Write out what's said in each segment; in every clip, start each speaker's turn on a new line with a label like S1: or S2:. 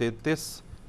S1: 33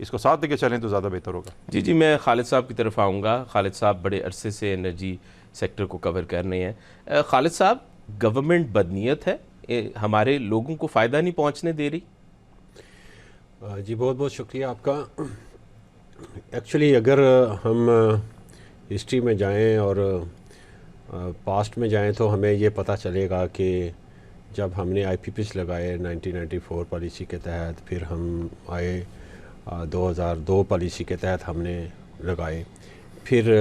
S1: اس کو ساتھ لے کے چلیں تو زیادہ بہتر ہوگا.
S2: جی میں خالد صاحب کی طرف آؤں گا. خالد صاحب بڑے عرصے سے انرجی سیکٹر کو کور کر رہے ہیں. خالد صاحب، گورنمنٹ بدنیت ہے، ہمارے لوگوں کو فائدہ نہیں پہنچنے دے رہی؟
S3: جی بہت بہت شکریہ آپ کا. ایکچولی اگر ہم ہسٹری میں جائیں اور پاسٹ میں جائیں تو ہمیں یہ پتہ چلے گا کہ جب ہم نے آئی پی پیز لگائے 1994 پالیسی کے تحت، پھر ہم آئے 2002 پالیسی کے تحت ہم نے لگائے، پھر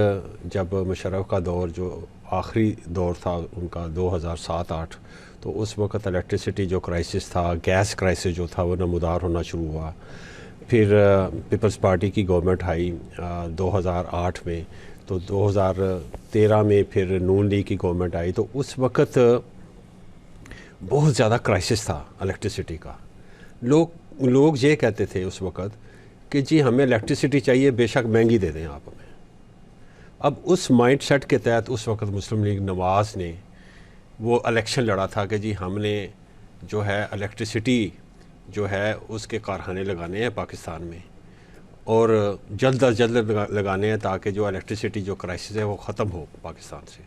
S3: جب مشرف کا دور جو آخری دور تھا ان کا 2007-08، تو اس وقت الیکٹریسٹی جو کرائسس تھا، گیس کرائسس جو تھا وہ نمودار ہونا شروع ہوا. پھر پیپلز پارٹی کی گورنمنٹ آئی 2008 میں، تو 2013 میں پھر نون لیگ کی گورنمنٹ آئی. تو اس وقت بہت زیادہ کرائسس تھا الیکٹریسٹی کا. لوگ یہ کہتے تھے اس وقت کہ جی ہمیں الیکٹریسٹی چاہیے، بے شک مہنگی دے دیں آپ ہمیں. اب اس مائنڈ سیٹ کے تحت اس وقت مسلم لیگ نواز نے وہ الیکشن لڑا تھا کہ جی ہم نے جو ہے الیکٹریسٹی جو ہے اس کے کارخانے لگانے ہیں پاکستان میں، اور جلد از جلد لگانے ہیں تاکہ جو الیکٹریسٹی جو کرائسس ہے وہ ختم ہو پاکستان سے.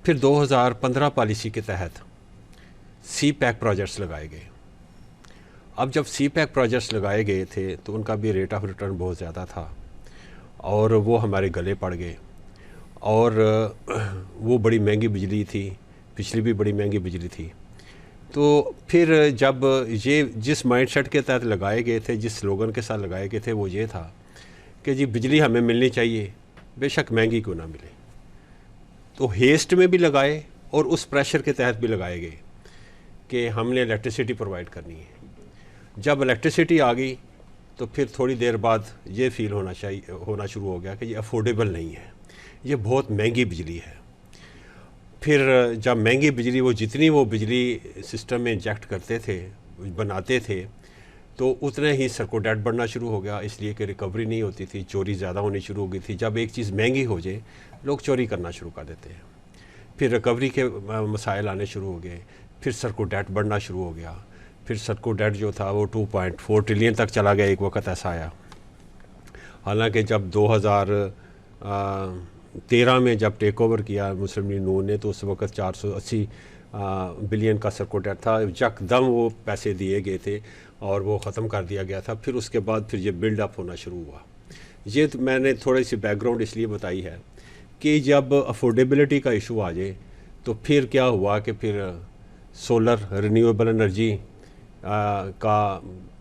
S3: پھر 2015 پالیسی کے تحت سی پیک پروجیکٹس لگائے گئے. اب جب سی پیک پروجیکٹس لگائے گئے تھے تو ان کا بھی ریٹ آف ریٹرن بہت زیادہ تھا اور وہ ہمارے گلے پڑ گئے، اور وہ بڑی مہنگی بجلی تھی، پچھلی بھی بڑی مہنگی بجلی تھی. تو پھر جب یہ جس مائنڈ سیٹ کے تحت لگائے گئے تھے، جس سلوگن کے ساتھ لگائے گئے تھے، وہ یہ تھا کہ جی بجلی ہمیں ملنی چاہیے، بے شک مہنگی کیوں نہ ملے. تو ہیسٹ میں بھی لگائے اور اس پریشر کے تحت بھی لگائے گئے کہ ہم نے الیکٹریسٹی پرووائڈ کرنی ہے. جب الیکٹریسٹی آ گئی تو پھر تھوڑی دیر بعد یہ فیل ہونا شروع ہو گیا کہ یہ افورڈیبل نہیں ہے، یہ بہت مہنگی بجلی ہے. پھر جب مہنگی بجلی وہ جتنی وہ بجلی سسٹم میں انجیکٹ کرتے تھے، بناتے تھے، تو اتنے ہی سرکو ڈیٹ بڑھنا شروع ہو گیا، اس لیے کہ ریکوری نہیں ہوتی تھی، چوری زیادہ ہونی شروع ہو گئی تھی. جب ایک چیز مہنگی ہو جائے لوگ چوری کرنا شروع کر دیتے ہیں. پھر ریکوری کے مسائل آنے شروع ہو گئے، پھر سرکو ڈیٹ بڑھنا شروع ہو گیا. پھر سرکو ڈیٹ جو تھا وہ 2.4 ٹریلین تک چلا گیا. ایک وقت ایسا آیا، حالانکہ جب 2013 میں جب ٹیک اوور کیا مسلم لیگ نون نے تو اس وقت 480 بلین کا سرکو ڈیٹ تھا. یکدم وہ پیسے دیے گئے تھے اور وہ ختم کر دیا گیا تھا. پھر اس کے بعد پھر یہ بلڈ اپ ہونا شروع ہوا. یہ میں نے تھوڑی سی بیک گراؤنڈ اس لیے بتائی ہے کہ جب افورڈیبلٹی کا ایشو آ جائے تو پھر کیا ہوا کہ پھر سولر رینیویبل انرجی کا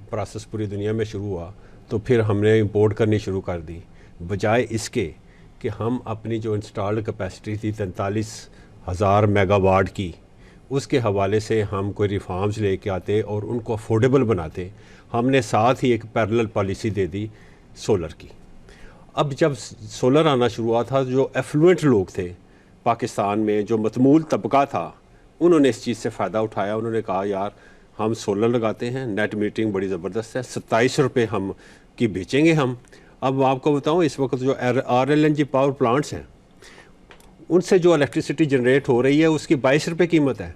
S3: پروسیس پوری دنیا میں شروع ہوا. تو پھر ہم نے امپورٹ کرنی شروع کر دی، بجائے اس کے کہ ہم اپنی جو انسٹالڈ کیپیسٹی تھی 43,000 میگا واٹ کی، اس کے حوالے سے ہم کوئی ریفارمز لے کے آتے اور ان کو افورڈیبل بناتے. ہم نے ساتھ ہی ایک پیرلل پالیسی دے دی سولر کی. اب جب سولر آنا شروع ہوا تھا، جو ایفلوئنٹ لوگ تھے پاکستان میں، جو متمول طبقہ تھا، انہوں نے اس چیز سے فائدہ اٹھایا. انہوں نے کہا یار ہم سولر لگاتے ہیں، نیٹ میٹرنگ بڑی زبردست ہے، 27 روپے ہم کی بیچیں گے ہم. اب آپ کو بتاؤں اس وقت جو RLNG پاور پلانٹس ہیں ان سے جو الیکٹریسٹی جنریٹ ہو رہی ہے اس کی 22 روپے قیمت ہے،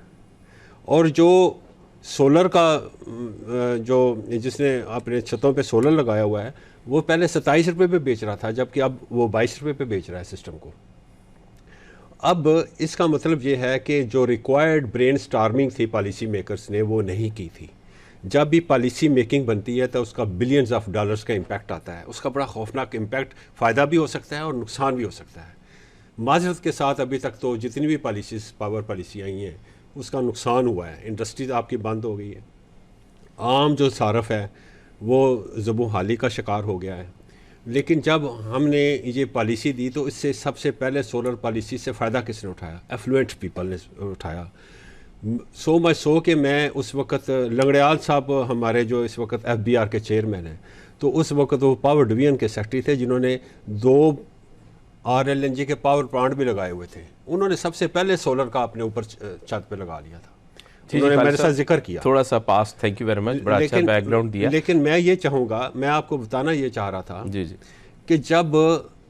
S3: اور جو سولر کا جو جس نے اپنے چھتوں پہ سولر لگایا ہوا ہے وہ پہلے 27 روپے پہ بیچ رہا تھا، جبکہ اب وہ 22 روپے پہ بیچ رہا ہے سسٹم کو. اب اس کا مطلب یہ ہے کہ جو ریکوائرڈ برین سٹارمنگ تھی پالیسی میکرز نے وہ نہیں کی تھی. جب بھی پالیسی میکنگ بنتی ہے تو اس کا بلینز آف ڈالرز کا امپیکٹ آتا ہے. اس کا بڑا خوفناک امپیکٹ، فائدہ بھی ہو سکتا ہے اور نقصان بھی ہو سکتا ہے. معذرت کے ساتھ ابھی تک تو جتنی بھی پالیسیز پاور پالیسی آئی ہیں اس کا نقصان ہوا ہے. انڈسٹریز آپ کی بند ہو گئی ہے، عام جو صارف ہے وہ زبوں حالی کا شکار ہو گیا ہے. لیکن جب ہم نے یہ پالیسی دی تو اس سے سب سے پہلے سولر پالیسی سے فائدہ کس نے اٹھایا؟ ایفلوئنٹ پیپل نے اٹھایا. سو کہ میں اس وقت لنگڑیال صاحب ہمارے جو اس وقت FBR کے چیئرمین ہیں، تو اس وقت وہ پاور ڈویژن کے سیکرٹری تھے جنہوں نے 2 RLNG کے پاور پلانٹ بھی لگائے ہوئے تھے. انہوں نے سب سے پہلے سولر کا اپنے اوپر چھت پہ لگا لیا تھا. انہوں نے میرے ساتھ ذکر کیا
S2: تھوڑا سا پاس. تھینک یو ویری مچ، بڑا اچھا بیک گراؤنڈ دیا.
S3: لیکن میں یہ چاہوں گا، میں آپ کو بتانا یہ چاہ رہا تھا
S2: جی
S3: کہ جب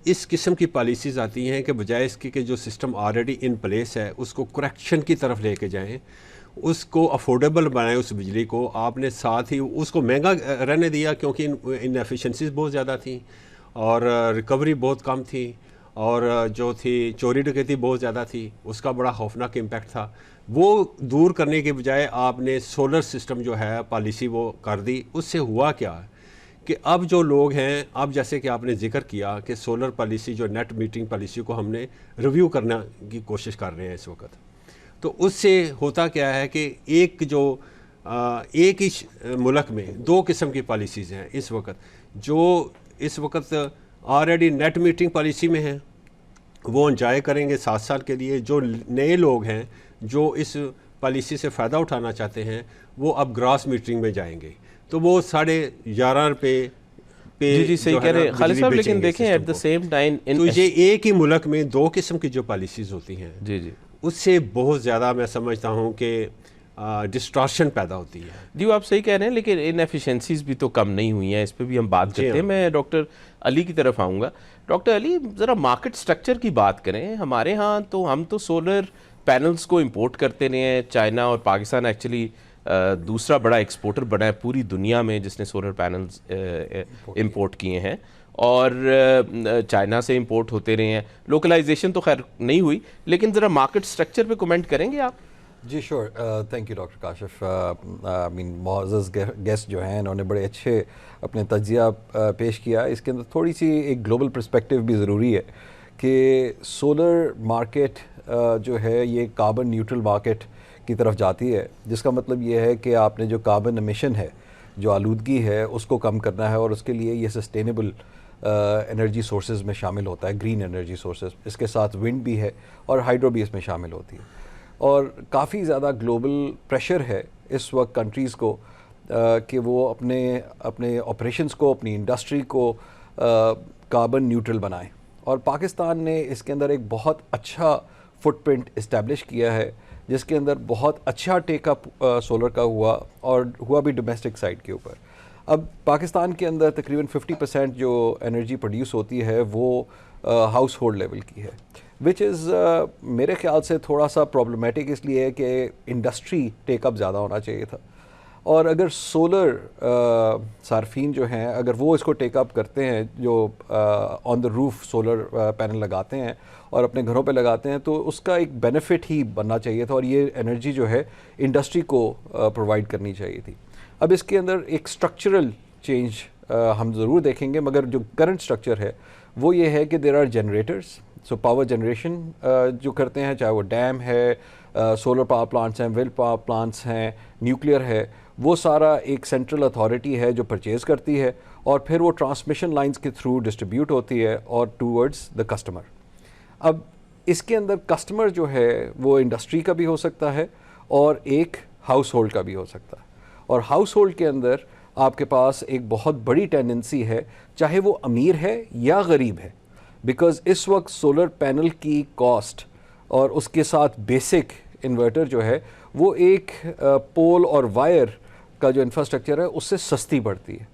S3: اس قسم کی پالیسیز آتی ہیں کہ بجائے اس کی کہ جو سسٹم آلریڈی ان پلیس ہے اس کو کریکشن کی طرف لے کے جائیں، اس کو افورڈیبل بنائے اس بجلی کو. آپ نے ساتھ ہی اس کو مہنگا رہنے دیا کیونکہ ان ایفیشنسیز بہت زیادہ تھیں اور ریکوری بہت کم تھی اور جو تھی چوری ڈکیتی بہت زیادہ تھی. اس کا بڑا خوفناک امپیکٹ تھا. وہ دور کرنے کے بجائے آپ نے سولر سسٹم جو ہے پالیسی وہ کر دی. اس سے ہوا کیا ہے کہ اب جو لوگ ہیں, اب جیسے کہ آپ نے ذکر کیا کہ سولر پالیسی جو نیٹ میٹرنگ پالیسی کو ہم نے ریویو کرنے کی کوشش کر رہے ہیں اس وقت. تو اس سے ہوتا کیا ہے کہ ایک ہی ملک میں دو قسم کی پالیسیز ہیں اس وقت. جو اس وقت آلریڈی نیٹ میٹرنگ پالیسی میں ہیں وہ انجوائے کریں گے 7 سال کے لیے. جو نئے لوگ ہیں جو اس پالیسی سے فائدہ اٹھانا چاہتے ہیں وہ اب گراس میٹرنگ میں جائیں گے. تو وہ $11.5 پہ
S2: جی صحیح کہہ رہے ہیں خالد صاحب. لیکن دیکھیں ایٹ دا سیم ٹائم
S3: تو یہ ایک ہی ملک میں دو قسم کی جو پالیسیز ہوتی ہیں
S2: جی
S3: اس سے بہت زیادہ میں سمجھتا ہوں کہ ڈسٹارشن پیدا ہوتی ہے.
S2: جی آپ صحیح کہہ رہے ہیں لیکن ان ایفیشنسیز بھی تو کم نہیں ہوئی ہیں. اس پہ بھی ہم بات کرتے ہیں. میں ڈاکٹر علی کی طرف آؤں گا. ڈاکٹر علی ذرا مارکیٹ سٹرکچر کی بات کریں. ہمارے ہاں تو ہم تو سولر پینلز کو امپورٹ کرتے رہے ہیں. چائنا اور پاکستان ایکچولی دوسرا بڑا ایکسپورٹر بنا ہے پوری دنیا میں جس نے سولر پینلز امپورٹ کیے ہیں اور چائنا سے امپورٹ ہوتے رہے ہیں. لوکلائزیشن تو خیر نہیں ہوئی لیکن ذرا مارکیٹ سٹرکچر پہ کومنٹ کریں گے آپ؟
S4: جی شور. Thank you doctor Kashif. معزز گیسٹ جو ہیں انہوں نے بڑے اچھے اپنے تجزیہ پیش کیا. اس کے اندر تھوڑی سی ایک گلوبل پرسپیکٹیو بھی ضروری ہے کہ سولر مارکیٹ جو ہے یہ کاربن نیوٹرل مارکیٹ کی طرف جاتی ہے, جس کا مطلب یہ ہے کہ آپ نے جو کاربن امیشن ہے, جو آلودگی ہے, اس کو کم کرنا ہے اور اس کے لیے یہ سسٹینیبل انرجی سورسز میں شامل ہوتا ہے, گرین انرجی سورسز. اس کے ساتھ ونڈ بھی ہے اور ہائیڈرو بھی اس میں شامل ہوتی ہے. اور کافی زیادہ گلوبل پریشر ہے اس وقت کنٹریز کو کہ وہ اپنے آپریشنز کو, اپنی انڈسٹری کو کاربن نیوٹرل بنائیں. اور پاکستان نے اس کے اندر ایک بہت اچھا فٹ پرنٹ اسٹیبلش کیا ہے جس کے اندر بہت اچھا ٹیک اپ سولر کا ہوا اور ہوا بھی ڈومیسٹک سائڈ کے اوپر. اب پاکستان کے اندر تقریباً 50% جو انرجی پروڈیوس ہوتی ہے وہ ہاؤس ہولڈ لیول کی ہے, وچ از میرے خیال سے تھوڑا سا پرابلمیٹک اس لیے ہے کہ انڈسٹری ٹیک اپ زیادہ ہونا چاہیے تھا. اور اگر سولر صارفین جو ہیں اگر وہ اس کو ٹیک اپ کرتے ہیں, جو آن دا روف سولر پینل لگاتے ہیں اور اپنے گھروں پہ لگاتے ہیں, تو اس کا ایک بینیفٹ ہی بننا چاہیے تھا اور یہ انرجی جو ہے انڈسٹری کو پرووائڈ کرنی چاہیے تھی. اب اس کے اندر ایک اسٹرکچرل چینج ہم ضرور دیکھیں گے, مگر جو کرنٹ اسٹرکچر ہے وہ یہ ہے کہ there are generators. So power generation جو کرتے ہیں, چاہے وہ ڈیم ہے, سولر پاور پلانٹس ہیں, ونڈ پاور پلانٹس ہیں, نیوکلیئر ہے, وہ سارا ایک سینٹرل اتھارٹی ہے جو پرچیز کرتی ہے اور پھر وہ ٹرانسمیشن لائنز کے تھرو ڈسٹریبیوٹ ہوتی ہے اور ٹورڈز دا کسٹمر. اب اس کے اندر کسٹمر جو ہے وہ انڈسٹری کا بھی ہو سکتا ہے اور ایک ہاؤس ہولڈ کا بھی ہو سکتا ہے. اور ہاؤس ہولڈ کے اندر آپ کے پاس ایک بہت بڑی ٹینڈنسی ہے, چاہے وہ امیر ہے یا غریب ہے, بیکاز اس وقت سولر پینل کی کاسٹ اور اس کے ساتھ بیسک انورٹر جو ہے وہ ایک پول اور وائر کا جو انفراسٹرکچر ہے اس سے سستی پڑتی ہے.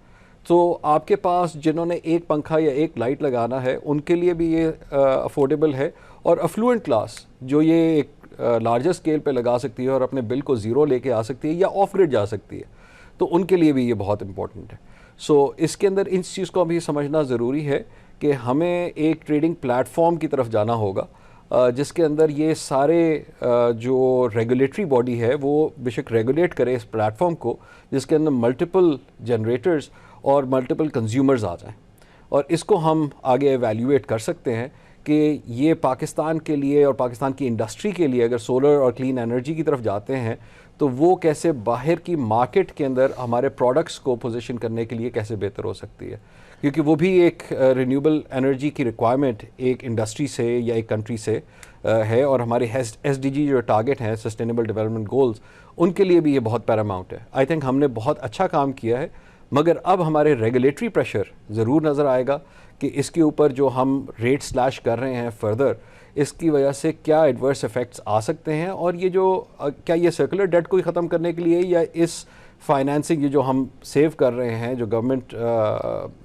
S4: تو آپ کے پاس جنہوں نے ایک پنکھا یا ایک لائٹ لگانا ہے ان کے لیے بھی یہ افورڈیبل ہے, اور افلوئنٹ کلاس جو یہ ایک لارجر اسکیل پہ لگا سکتی ہے اور اپنے بل کو زیرو لے کے آ سکتی ہے یا آف گریڈ جا سکتی ہے, تو ان کے لیے بھی یہ بہت امپورٹنٹ ہے. سو اس کے اندر اس چیز کو بھی سمجھنا ضروری ہے کہ ہمیں ایک ٹریڈنگ پلیٹ فارم کی طرف جانا ہوگا جس کے اندر یہ سارے جو ریگولیٹری باڈی ہے وہ بے شک ریگولیٹ کرے اس پلیٹ فارم کو, جس کے اندر ملٹیپل جنریٹرز اور ملٹیپل کنزیومرز آ جائیں. اور اس کو ہم آگے ایویلیویٹ کر سکتے ہیں کہ یہ پاکستان کے لیے اور پاکستان کی انڈسٹری کے لیے اگر سولر اور کلین انرجی کی طرف جاتے ہیں تو وہ کیسے باہر کی مارکیٹ کے اندر ہمارے پروڈکٹس کو پوزیشن کرنے کے لیے کیسے بہتر ہو سکتی ہے, کیونکہ وہ بھی ایک رینیوبل انرجی کی ریکوائرمنٹ ایک انڈسٹری سے یا ایک کنٹری سے ہے, اور ہمارے SDG جو ٹارگٹ ہیں سسٹینیبل ڈیولپمنٹ گولز, ان کے لیے بھی یہ بہت پیراماؤنٹ ہے. آئی تھنک ہم نے بہت اچھا کام کیا ہے, مگر اب ہمارے ریگولیٹری پریشر ضرور نظر آئے گا کہ اس کے اوپر جو ہم ریٹ سلیش کر رہے ہیں فردر, اس کی وجہ سے کیا ایڈورس ایفیکٹس آ سکتے ہیں, اور یہ جو کیا یہ سرکولر ڈیٹ کو ہی ختم کرنے کے لیے یا اس فائنینسنگ یہ جو ہم سیو کر رہے ہیں, جو گورنمنٹ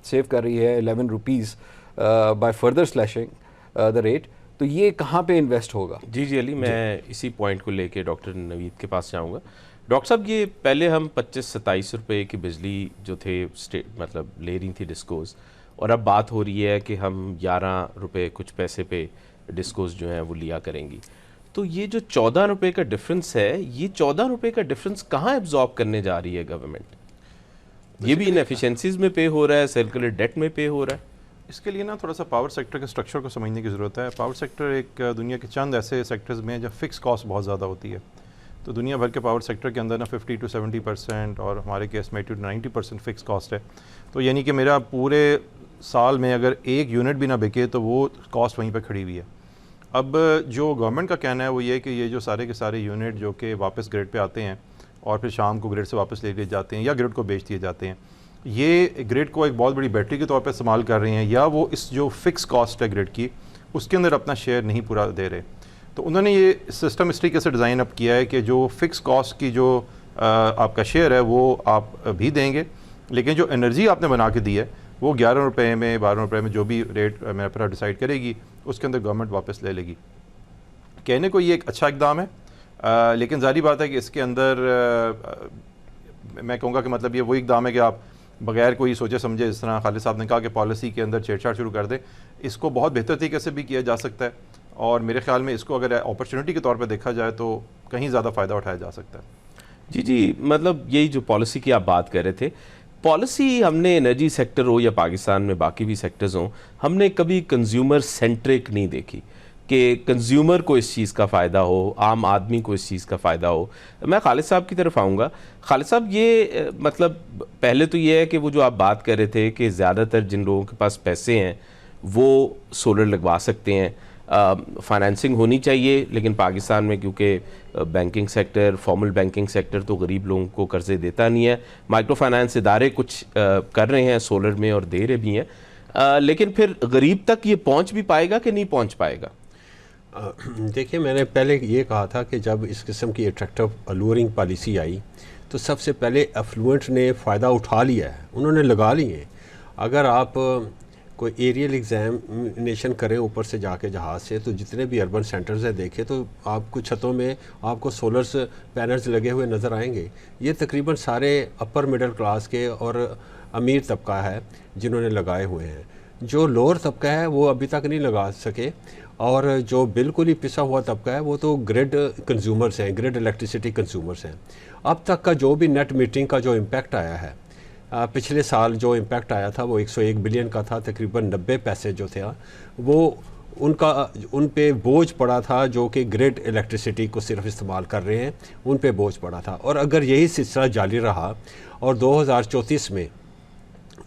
S4: سیو کر رہی ہے 11 rupees by further slashing the rate, تو یہ کہاں پہ انویسٹ ہوگا؟
S2: جی علی، میں اسی پوائنٹ کو لے کے ڈاکٹر نوید کے پاس جاؤں گا. ڈاکٹر صاحب، یہ پہلے ہم 25-27 روپے کی بجلی جو تھے مطلب لے رہی تھی ڈسکوز، اور اب بات ہو رہی ہے کہ ہم 11 روپے کچھ پیسے پہ ڈسکوز جو ہیں وہ لیا کریں گی. تو یہ جو 14 روپے کا ڈفرنس ہے، یہ 14 روپے کا ڈفرنس کہاں ایبزارب کرنے جا رہی ہے گورنمنٹ؟ یہ بھی انیفیشنسیز میں پے ہو رہا ہے، سرکولر ڈیٹ میں پے ہو رہا ہے.
S1: اس کے لیے نا تھوڑا سا پاور سیکٹر کے اسٹرکچر کو سمجھنے کی ضرورت ہے. پاور سیکٹر ایک دنیا کے چند ایسے سیکٹرز میں جب فکس کاسٹ بہت زیادہ ہوتی ہے. تو دنیا بھر کے پاور سیکٹر کے اندر نا 50-70% اور ہمارے کیس میں 80-90% فکس کاسٹ ہے. تو یعنی کہ میرا پورے سال میں اگر ایک یونٹ بھی نہ بکے تو وہ کاسٹ وہیں پہ کھڑی ہوئی ہے. اب جو گورنمنٹ کا کہنا ہے وہ یہ ہے کہ یہ جو سارے کے سارے یونٹ جو کہ واپس گریڈ پہ آتے ہیں اور پھر شام کو گریڈ سے واپس لے لیے جاتے ہیں یا گریڈ کو بیچ دیے جاتے ہیں، یہ گریڈ کو ایک بہت بڑی بیٹری کے طور پہ استعمال کر رہے ہیں، یا وہ اس جو فکس کاسٹ ہے گریڈ کی اس کے اندر اپنا شیئر نہیں پورا دے رہے. تو انہوں نے یہ سسٹم اس طریقے سے ڈیزائن اپ کیا ہے کہ جو فکس کاسٹ کی جو آپ کا شیئر ہے وہ آپ بھی دیں گے، لیکن جو انرجی آپ نے بنا کے دی ہے وہ 11 روپے میں 12 روپے میں جو بھی ریٹ میرا پر ڈیسائیڈ کرے گی اس کے اندر گورنمنٹ واپس لے لے گی. کہنے کو یہ ایک اچھا اقدام ہے، لیکن ظاہری بات ہے کہ اس کے اندر میں کہوں گا کہ مطلب یہ وہی اقدام ہے کہ آپ بغیر کوئی سوچے سمجھے، جس طرح خالد صاحب نے کہا کہ پالیسی کے اندر چھیڑ چھاڑ شروع کر دیں. اس کو بہت بہتر طریقے سے بھی کیا جا سکتا ہے، اور میرے خیال میں اس کو اگر اپرچونٹی کے طور پہ دیکھا جائے تو کہیں زیادہ فائدہ اٹھایا جا سکتا ہے.
S2: جی مطلب یہی جو پالیسی کی آپ بات کر رہے تھے، پالیسی ہم نے انرجی سیکٹر ہو یا پاکستان میں باقی بھی سیکٹرز ہوں، ہم نے کبھی کنزیومر سینٹرک نہیں دیکھی کہ کنزیومر کو اس چیز کا فائدہ ہو، عام آدمی کو اس چیز کا فائدہ ہو. میں خالد صاحب کی طرف آؤں گا. خالد صاحب، یہ مطلب پہلے تو یہ ہے کہ وہ جو آپ بات کر رہے تھے کہ زیادہ تر جن لوگوں کے پاس پیسے ہیں وہ سولر لگوا سکتے ہیں، فائنینسنگ ہونی چاہیے، لیکن پاکستان میں کیونکہ banking sector, formal banking sector تو غریب لوگوں کو قرضے دیتا نہیں ہے. مائکرو فائنانس ادارے کچھ کر رہے ہیں سولر میں اور دے رہے بھی ہیں، لیکن پھر غریب تک یہ پہنچ بھی پائے گا کہ نہیں پہنچ پائے گا؟
S3: دیکھیں، میں نے پہلے یہ کہا تھا کہ جب اس قسم کی اٹریکٹیو الورنگ پالیسی آئی تو سب سے پہلے افلوئنٹ نے فائدہ اٹھا لیا ہے، انہوں نے لگا لیے ہیں. اگر آپ کوئی ایریل ایگزامینیشن کریں اوپر سے جا کے جہاز سے، تو جتنے بھی اربن سینٹرز ہیں دیکھیں تو آپ کو چھتوں میں آپ کو سولرز پینلز لگے ہوئے نظر آئیں گے. یہ تقریباً سارے اپر مڈل کلاس کے اور امیر طبقہ ہے جنہوں نے لگائے ہوئے ہیں. جو لوور طبقہ ہے وہ ابھی تک نہیں لگا سکے، اور جو بالکل ہی پسا ہوا طبقہ ہے وہ تو گریڈ کنزیومرز ہیں، گریڈ الیکٹریسٹی کنزیومرز ہیں. اب تک کا جو بھی نیٹ میٹرنگ کا جو امپیکٹ آیا ہے، پچھلے سال جو امپیکٹ آیا تھا وہ 101 بلین کا تھا. تقریباً 90 پیسے جو تھا وہ ان پہ بوجھ پڑا تھا جو کہ گریڈ الیکٹریسٹی کو صرف استعمال کر رہے ہیں، ان پہ بوجھ پڑا تھا. اور اگر یہی سلسلہ جاری رہا اور 2034 میں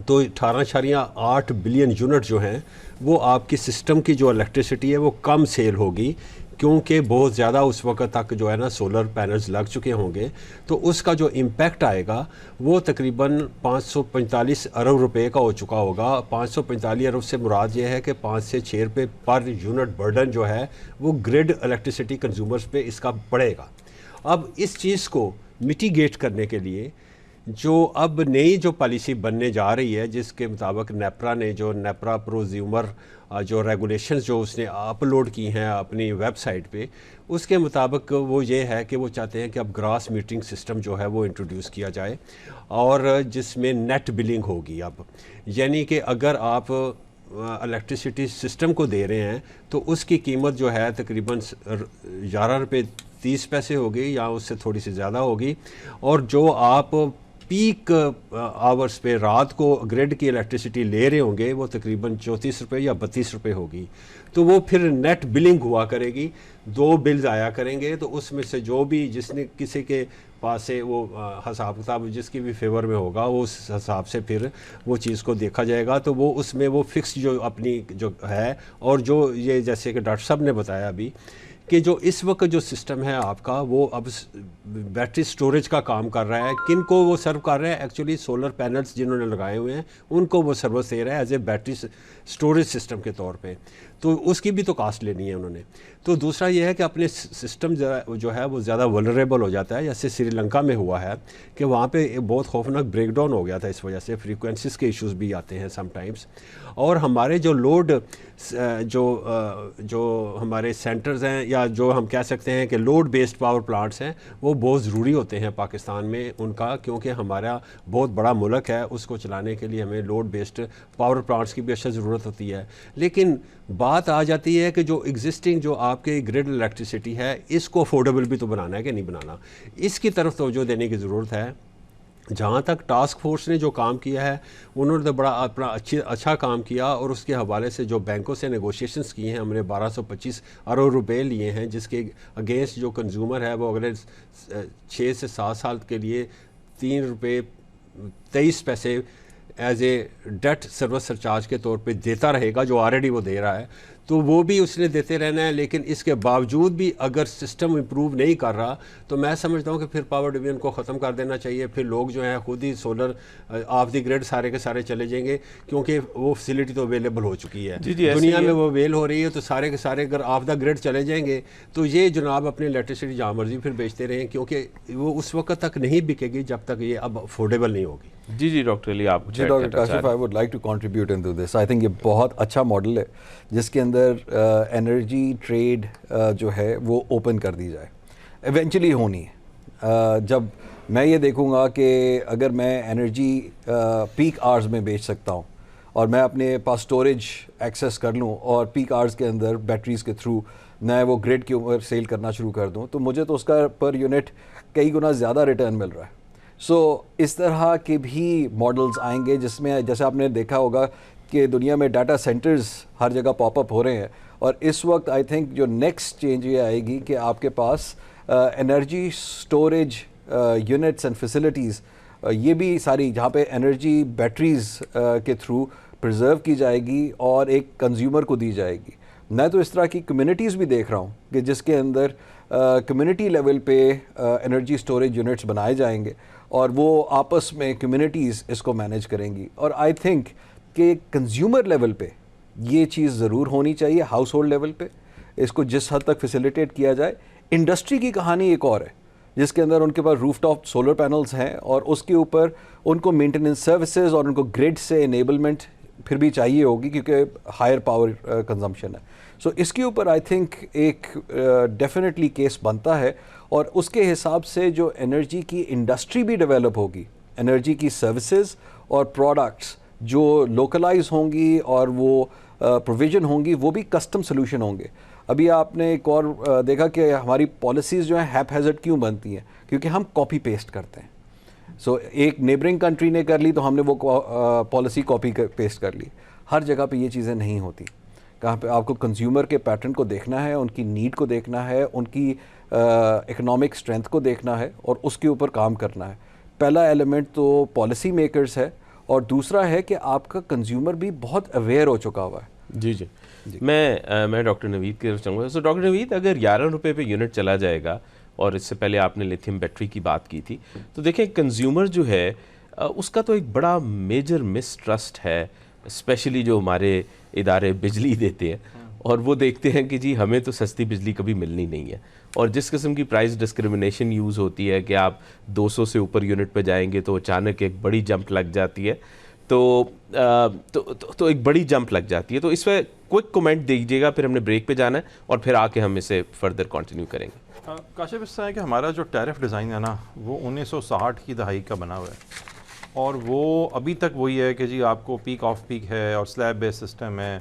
S3: تو 18.8 بلین یونٹ جو ہیں وہ آپ کی سسٹم کی جو الیکٹریسٹی ہے وہ کم سیل ہوگی، کیونکہ بہت زیادہ اس وقت تک جو ہے نا سولر پینلز لگ چکے ہوں گے. تو اس کا جو امپیکٹ آئے گا وہ تقریباً 545 ارب روپے کا ہو چکا ہوگا. 545 ارب سے مراد یہ ہے کہ 5 سے 6 روپے پر یونٹ برڈن جو ہے وہ گریڈ الیکٹریسٹی کنزیومرز پہ اس کا پڑے گا. اب اس چیز کو میٹیگیٹ کرنے کے لیے جو اب نئی جو پالیسی بننے جا رہی ہے، جس کے مطابق نیپرا نے جو نیپرا پروزیومر جو ریگولیشنز جو اس نے اپلوڈ کی ہیں اپنی ویب سائٹ پہ، اس کے مطابق وہ یہ ہے کہ وہ چاہتے ہیں کہ اب گراس میٹرنگ سسٹم جو ہے وہ انٹروڈیوس کیا جائے، اور جس میں نیٹ بلنگ ہوگی. اب یعنی کہ اگر آپ الیکٹریسٹی سسٹم کو دے رہے ہیں تو اس کی قیمت جو ہے تقریباً 11 روپے 30 پیسے ہوگی یا اس سے تھوڑی سی زیادہ ہوگی، اور جو آپ پیک آورز پہ رات کو گریڈ کی الیکٹریسٹی لے رہے ہوں گے وہ تقریباً 34 روپے یا 32 روپے ہوگی. تو وہ پھر نیٹ بلنگ ہوا کرے گی، 2 بلز آیا کریں گے. تو اس میں سے جو بھی جس نے کسی کے پاس سے وہ حساب کتاب جس کی بھی فیور میں ہوگا وہ اس حساب سے پھر وہ چیز کو دیکھا جائے گا. تو وہ اس میں وہ فکس جو اپنی جو ہے، اور جو یہ جیسے کہ ڈاکٹر صاحب نے بتایا ابھی کہ جو اس وقت جو سسٹم ہے آپ کا وہ اب بیٹری سٹوریج کا کام کر رہا ہے. کن کو وہ سرو کر رہا ہے؟ ایکچولی سولر پینلز جنہوں نے لگائے ہوئے ہیں ان کو وہ سروس دے رہا ہے as a battery storage system کے طور پہ. تو اس کی بھی تو کاسٹ لینی ہے انہوں نے. تو دوسرا یہ ہے کہ اپنے سسٹم جو ہے وہ زیادہ ولنریبل ہو جاتا ہے, جیسے سری لنکا میں ہوا ہے کہ وہاں پہ بہت خوفناک بریک ڈاؤن ہو گیا تھا, اس وجہ سے فریکوینسیز کے ایشوز بھی آتے ہیں سم ٹائمز. اور ہمارے جو لوڈ جو ہمارے سینٹرز ہیں, یا جو ہم کہہ سکتے ہیں کہ لوڈ بیسڈ پاور پلانٹس ہیں, وہ بہت ضروری ہوتے ہیں پاکستان میں ان کا, کیونکہ ہمارا بہت بڑا ملک ہے, اس کو چلانے کے لیے ہمیں لوڈ بیسڈ پاور پلانٹس کی بھی اشد ضرورت ہوتی ہے. لیکن بات آ جاتی ہے کہ جو ایگزسٹنگ جو آپ کے گریڈ الیکٹریسٹی ہے, اس کو افورڈیبل بھی تو بنانا ہے کہ نہیں بنانا, اس کی طرف توجہ دینے کی ضرورت ہے. جہاں تک ٹاسک فورس نے جو کام کیا ہے, انہوں نے تو بڑا اپنا اچھا کام کیا, اور اس کے حوالے سے جو بینکوں سے نیگوشیشنز کی ہیں, ہم نے 1225 ارب روپے لیے ہیں, جس کے اگینسٹ جو کنزیومر ہے وہ اگلے 6 سے 7 سال کے لیے 3 روپے 23 پیسے as a debt service surcharge کے طور پہ دیتا رہے گا, جو آلریڈی وہ دے رہا ہے. تو وہ بھی اس نے دیتے رہنا ہے. لیکن اس کے باوجود بھی اگر سسٹم امپروو نہیں کر رہا, تو میں سمجھتا ہوں کہ پھر پاور ڈویژن کو ختم کر دینا چاہیے. پھر لوگ جو ہیں خود ہی سولر آف دی گریڈ سارے کے سارے چلے جائیں گے, کیونکہ وہ فیسلٹی تو اویلیبل ہو چکی ہے دنیا میں, وہ اویل ہو رہی ہے. تو سارے کے سارے اگر آف دا گریڈ چلے جائیں گے تو یہ جناب اپنے الیکٹریسٹی جہاں مرضی پھر بیچتے رہیں, کیونکہ وہ اس وقت تک نہیں بکے گی جب تک یہ اب افورڈیبل نہیں ہوگی.
S2: جی ڈاکٹر علی, آپ
S4: جی doctor Kashif, I would like to contribute in to this. I think یہ بہت اچھا ماڈل ہے جس کے اندر انرجی ٹریڈ جو ہے وہ اوپن کر دی جائے. ایونچولی ہونی ہے. جب میں یہ دیکھوں گا کہ اگر میں انرجی پیک آورز میں بیچ سکتا ہوں, اور میں اپنے پاس اسٹوریج ایکسیس کر لوں, اور پیک آورز کے اندر بیٹریز کے تھرو میں وہ گریڈ کے اوپر سیل کرنا شروع کر دوں, تو مجھے تو اس کا پر یونٹ کئی گنا زیادہ ریٹرن مل رہا ہے. سو اس طرح کے بھی ماڈلز آئیں گے, جس میں جیسے آپ نے دیکھا ہوگا کہ دنیا میں ڈاٹا سینٹرز ہر جگہ پاپ اپ ہو رہے ہیں. اور اس وقت آئی تھنک جو نیکسٹ چینج یہ آئے گی کہ آپ کے پاس energy storage units and facilities, یہ بھی ساری جہاں پہ انرجی بیٹریز کے تھرو پرزرو کی جائے گی اور ایک کنزیومر کو دی جائے گی. میں تو اس طرح کی کمیونٹیز بھی دیکھ رہا ہوں کہ جس کے اندر کمیونٹی لیول پہ انرجی اسٹوریج یونٹس بنائے جائیں گے, اور وہ آپس میں کمیونٹیز اس کو مینیج کریں گی. اور آئی تھنک کہ کنزیومر لیول پہ یہ چیز ضرور ہونی چاہیے, ہاؤس ہولڈ لیول پہ اس کو جس حد تک فیسیلیٹیٹ کیا جائے. انڈسٹری کی کہانی ایک اور ہے, جس کے اندر ان کے پاس روف ٹاپ سولر پینلز ہیں, اور اس کے اوپر ان کو مینٹیننس سروسز اور ان کو گریڈ سے انیبلمنٹ پھر بھی چاہیے ہوگی, کیونکہ ہائر پاور کنزمپشن ہے. سو اس کے اوپر آئی تھنک ایک ڈیفینیٹلی کیس بنتا ہے, اور اس کے حساب سے جو انرجی کی انڈسٹری بھی ڈیولپ ہوگی, انرجی کی سروسز اور پروڈکٹس جو لوکلائز ہوں گی اور وہ پروویژن ہوں گی, وہ بھی کسٹم سلوشن ہوں گے. ابھی آپ نے ایک اور دیکھا کہ ہماری پالیسیز جو ہیں ہیپ ہیزرڈ کیوں بنتی ہیں, کیونکہ ہم کاپی پیسٹ کرتے ہیں. سو ایک نیبرنگ کنٹری نے کر لی تو ہم نے وہ پالیسی کاپی پیسٹ کر لی. ہر جگہ پہ یہ چیزیں نہیں ہوتی. کہاں پہ آپ کو کنزیومر کے پیٹرن کو دیکھنا ہے, ان کی نیڈ کو دیکھنا ہے, ان کی اکنامک اسٹرینتھ کو دیکھنا ہے, اور اس کے اوپر کام کرنا ہے. پہلا ایلیمنٹ تو پالیسی میکرز ہے, اور دوسرا ہے کہ آپ کا کنزیومر بھی بہت اویئر ہو چکا ہوا ہے.
S2: جی میں ڈاکٹر نوید کی طرف چاہوں گا. سو ڈاکٹر نوید, اگر 11 روپے پہ یونٹ چلا جائے گا, اور اس سے پہلے آپ نے لیتھیم بیٹری کی بات کی تھی, تو دیکھیں کنزیومر جو ہے اس کا تو ایک بڑا میجر مس ٹرسٹ ہے, اسپیشلی جو ہمارے ادارے بجلی دیتے ہیں, اور وہ دیکھتے ہیں کہ جی ہمیں تو سستی بجلی کبھی ملنی نہیں ہے, اور جس قسم کی پرائز ڈسکرمنیشن یوز ہوتی ہے کہ آپ 200 سے اوپر یونٹ پہ جائیں گے تو اچانک ایک بڑی جمپ لگ جاتی ہے. تو ایک بڑی جمپ لگ جاتی ہے. تو اس پہ کوئک کومنٹ دیجیے گا, پھر ہم نے بریک پہ جانا ہے, اور پھر آ کے ہم اسے فردر کنٹینیو کریں گے.
S1: کاشف, اس طرح ہے کہ ہمارا جو ٹیرف ڈیزائن ہے نا, وہ 1960 کی دہائی کا بنا ہوا ہے, اور وہ ابھی تک وہی ہے کہ جی آپ کو پیک آف پیک ہے اور سلیب بیس سسٹم ہے.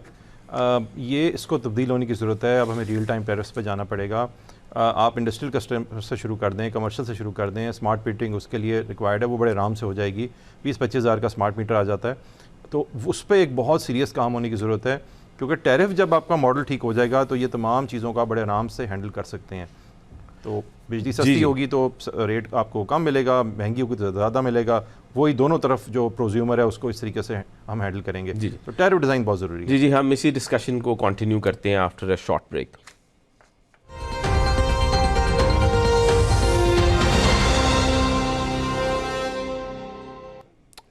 S1: یہ اس کو تبدیل ہونے کی ضرورت ہے. اب ہمیں ریئل ٹائم ٹیرفس پہ جانا پڑے گا. آپ انڈسٹریل کسٹمر سے شروع کر دیں, کمرشل سے شروع کر دیں. اسمارٹ میٹرنگ اس کے لیے ریکوائرڈ ہے, وہ بڑے آرام سے ہو جائے گی. 20-25 ہزار کا اسمارٹ میٹر آ جاتا ہے. تو اس پہ ایک بہت سیریس کام ہونے کی ضرورت ہے, کیونکہ ٹیرف جب آپ کا ماڈل ٹھیک ہو جائے گا تو یہ تمام چیزوں کا بڑے آرام سے ہینڈل کر سکتے ہیں. تو بجلی سستی ہوگی تو ریٹ آپ کو کم ملے گا, مہنگی ہوگی تو زیادہ ملے گا. وہی دونوں طرف جو پروزیومر ہے اس کو اس طریقے سے ہم ہینڈل کریں گے. تو ٹیرف ڈیزائن بہت ضروری ہے.
S2: جی ہم اسی ڈسکشن کو کنٹینیو کرتے ہیں آفٹر اے شارٹ بریک.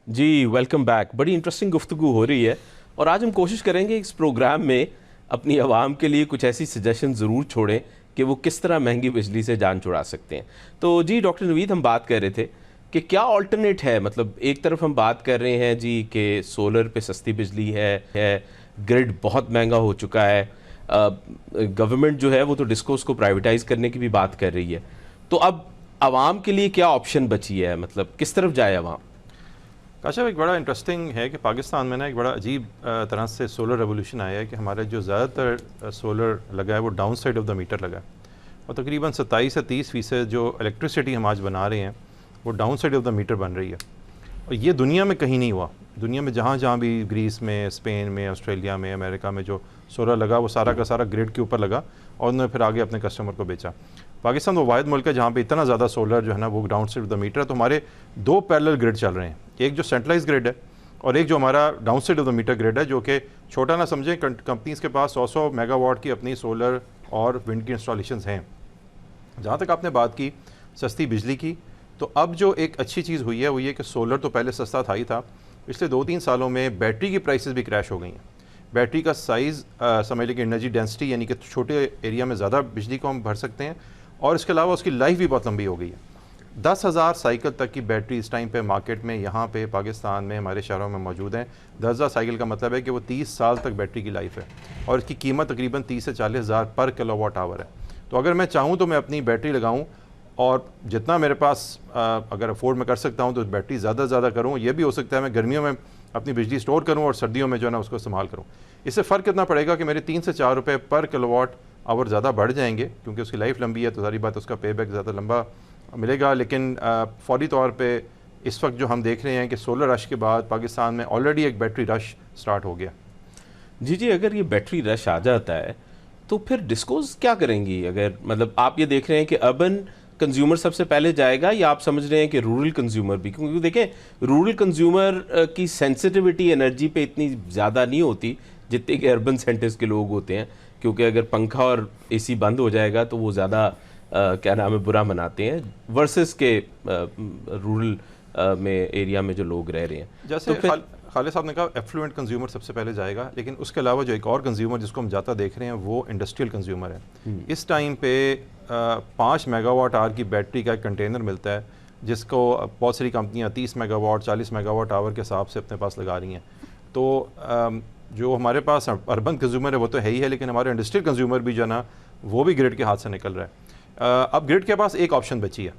S2: جی ویلکم بیک. بڑی انٹرسٹنگ گفتگو ہو رہی ہے, اور آج ہم کوشش کریں گے اس پروگرام میں اپنی عوام کے لیے کچھ ایسی سجیشن ضرور چھوڑیں کہ وہ کس طرح مہنگی بجلی سے جان چھڑا سکتے ہیں. تو جی ڈاکٹر نوید، ہم بات کر رہے تھے کہ کیا آلٹرنیٹ ہے. مطلب ایک طرف ہم بات کر رہے ہیں جی کہ سولر پہ سستی بجلی ہے، گرڈ بہت مہنگا ہو چکا ہے، گورنمنٹ جو ہے وہ تو ڈسکوز کو پرائیویٹائز کرنے کی بھی بات کر رہی ہے. تو اب عوام کے لیے کیا آپشن بچی ہے، مطلب کس طرف جائے عوام؟
S1: کاشف، ایک بڑا انٹرسٹنگ ہے کہ پاکستان میں نا ایک بڑا عجیب طرح سے سولر ریولوشن آیا ہے کہ ہمارے جو زیادہ تر سولر لگا ہے وہ downside of the metre لگا ہے، اور تقریباً 27 سے 30% جو الیکٹریسٹی ہم آج بنا رہے ہیں وہ downside of the matter بن رہی ہے. اور یہ دنیا میں کہیں نہیں ہوا. دنیا میں جہاں بھی گریس میں، اسپین میں، آسٹریلیا میں، امریکہ میں جو سولر لگا وہ سارا کا سارا گریڈ کے اوپر لگا اور انہوں نے پھر آگے اپنے کسٹمر کو بیچا. پاکستان وہ واحد ملک ہے جہاں پہ اتنا زیادہ سولر جو ہے نا وہ downside of the metre ہے. تو ہمارے 2 پیرلل گریڈ چل رہے ہیں، ایک جو سینٹرلائز گریڈ ہے اور ایک جو ہمارا downside of the meter grade ہے، جو کہ چھوٹا نہ سمجھیں. کمپنیز کے پاس 100 میگا واٹ کی اپنی سولر اور ونڈ کی انسٹالیشنز ہیں. جہاں تک آپ نے بات کی سستی بجلی کی، تو اب جو ایک اچھی چیز ہوئی ہے وہ یہ کہ سولر تو پہلے سستا تھا ہی تھا، پچھلے 2-3 سالوں میں بیٹری کی پرائسز بھی کریش ہو گئی ہیں. بیٹری کا سائز سمجھ لیں کہ انرجی ڈینسٹی، یعنی کہ چھوٹے ایریا میں زیادہ بجلی کو ہم بھر سکتے ہیں، اور اس کے علاوہ اس کی لائف بھی بہت لمبی ہو گئی ہے. 10,000 سائیکل تک کی بیٹری اس ٹائم پہ مارکیٹ میں یہاں پہ پاکستان میں ہمارے شہروں میں موجود ہیں. 10,000 سائیکل کا مطلب ہے کہ وہ 30 سال تک بیٹری کی لائف ہے، اور اس کی قیمت تقریباً 30 سے 40 ہزار پر کلو واٹ آور ہے. تو اگر میں چاہوں تو میں اپنی بیٹری لگاؤں، اور جتنا میرے پاس اگر افورڈ میں کر سکتا ہوں تو بیٹری زیادہ سے زیادہ کروں. یہ بھی ہو سکتا ہے میں گرمیوں میں اپنی بجلی سٹور کروں اور سردیوں میں جو ہے نا اس کو استعمال کروں. اس سے فرق کتنا پڑے گا کہ میرے 3 سے 4 روپے پر کلو واٹ آور زیادہ بڑھ جائیں گے، کیونکہ اس کی لائف لمبی ہے تو ساری بات اس کا پے بیک زیادہ لمبا ملے گا. لیکن فوری طور پہ اس وقت جو ہم دیکھ رہے ہیں کہ سولر رش کے بعد پاکستان میں آلریڈی ایک بیٹری رش سٹارٹ ہو گیا.
S2: جی اگر یہ بیٹری رش آ جاتا ہے تو پھر ڈسکوز کیا کریں گی؟ اگر مطلب آپ یہ دیکھ رہے ہیں کہ اربن کنزیومر سب سے پہلے جائے گا، یا آپ سمجھ رہے ہیں کہ رورل کنزیومر بھی؟ کیونکہ دیکھیں رورل کنزیومر کی سینسٹیوٹی انرجی پہ اتنی زیادہ نہیں ہوتی جتنے کہ اربن سینٹرز کے لوگ ہوتے ہیں، کیونکہ اگر پنکھا اور اے سی بند ہو جائے گا تو وہ زیادہ کیا نام ہے برا مناتے ہیں ورسز کے رورل میں ایریا میں جو لوگ رہ رہے ہیں.
S1: جیسے خالد صاحب نے کہا ایفلوئنٹ کنزیومر سب سے پہلے جائے گا، لیکن اس کے علاوہ جو ایک اور کنزیومر جس کو ہم جاتا دیکھ رہے ہیں وہ انڈسٹریل کنزیومر ہے. اس ٹائم پہ 5 میگا واٹ آور کی بیٹری کا ایک کنٹینر ملتا ہے جس کو بہت ساری کمپنیاں 30 megawatt 40 megawatt hour کے حساب سے اپنے پاس لگا رہی ہیں. تو جو ہمارے پاس اربن کنزیومر ہے وہ تو ہے ہی ہے، لیکن ہمارے انڈسٹریل کنزیومر بھی جو ہے نا وہ بھی گریڈ کے ہاتھ سے نکل رہا ہے. اب گریڈ کے پاس ایک آپشن بچی ہے،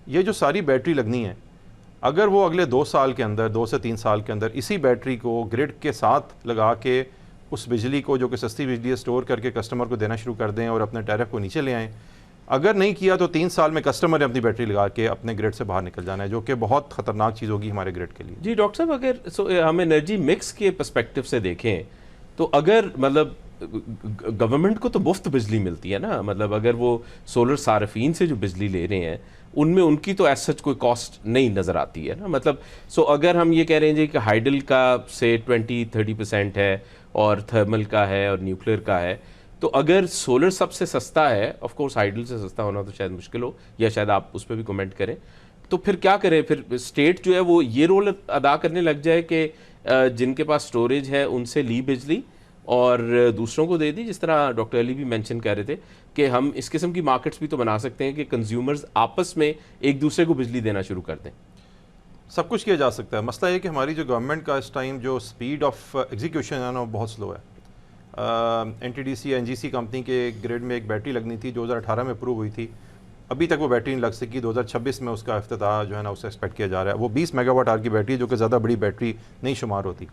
S1: یہ جو ساری بیٹری لگنی ہے اگر وہ اگلے 2 سال کے اندر 2 سے 3 سال کے اندر اسی بیٹری کو گریڈ کے ساتھ لگا کے اس بجلی کو جو کہ سستی بجلی ہے سٹور کر کے کسٹمر کو دینا شروع کر دیں اور اپنے ٹیرف کو نیچے لے آئیں. اگر نہیں کیا تو 3 سال میں کسٹمر نے اپنی بیٹری لگا کے اپنے گریڈ سے باہر نکل جانا ہے، جو کہ بہت خطرناک چیز ہوگی ہمارے گریڈ کے لیے.
S2: جی ڈاکٹر صاحب، اگر ہم انرجی مکس کے پرسپیکٹو سے دیکھیں تو اگر مطلب گورنمنٹ کو تو مفت بجلی ملتی ہے نا، مطلب اگر وہ سولر صارفین سے جو بجلی لے رہے ہیں ان میں ان کی تو ایز سچ کوئی کاسٹ نہیں نظر آتی ہے نا. مطلب اگر ہم یہ کہہ رہے ہیں جی کہ ہائیڈل کا سے 20-30% ہے اور تھرمل کا ہے اور نیوکلیر کا ہے، تو اگر سولر سب سے سستا ہے، آف کورس ہائیڈل سے سستا ہونا تو شاید مشکل ہو، یا شاید آپ اس پہ بھی کمنٹ کریں، تو پھر کیا کریں؟ پھر اسٹیٹ جو ہے وہ یہ رول ادا کرنے لگ جائے کہ جن کے پاس سٹوریج ہے ان سے لی بجلی اور دوسروں کو دے دی، جس طرح ڈاکٹر علی بھی مینشن کر رہے تھے کہ ہم اس قسم کی مارکیٹس بھی تو بنا سکتے ہیں کہ کنزیومرز آپس میں ایک دوسرے کو بجلی دینا شروع کر دیں.
S1: سب کچھ کیا جا سکتا ہے. مسئلہ یہ کہ ہماری جو گورنمنٹ کا اس ٹائم جو سپیڈ آف ایگزیکیوشن ہے نا وہ بہت سلو ہے. NTDC NGC کمپنی کے گریڈ میں ایک بیٹری لگنی تھی 2018 میں اپروو ہوئی تھی، ابھی تک وہ بیٹری نہیں لگ سکی. 2026 میں اس کا افتتاح جو ہے نا اسے ایکسپیکٹ کیا جا رہا ہے. وہ 20 میگا واٹ آور کی بیٹری جو کہ زیادہ بڑی بیٹری نہیں شمار ہوتی.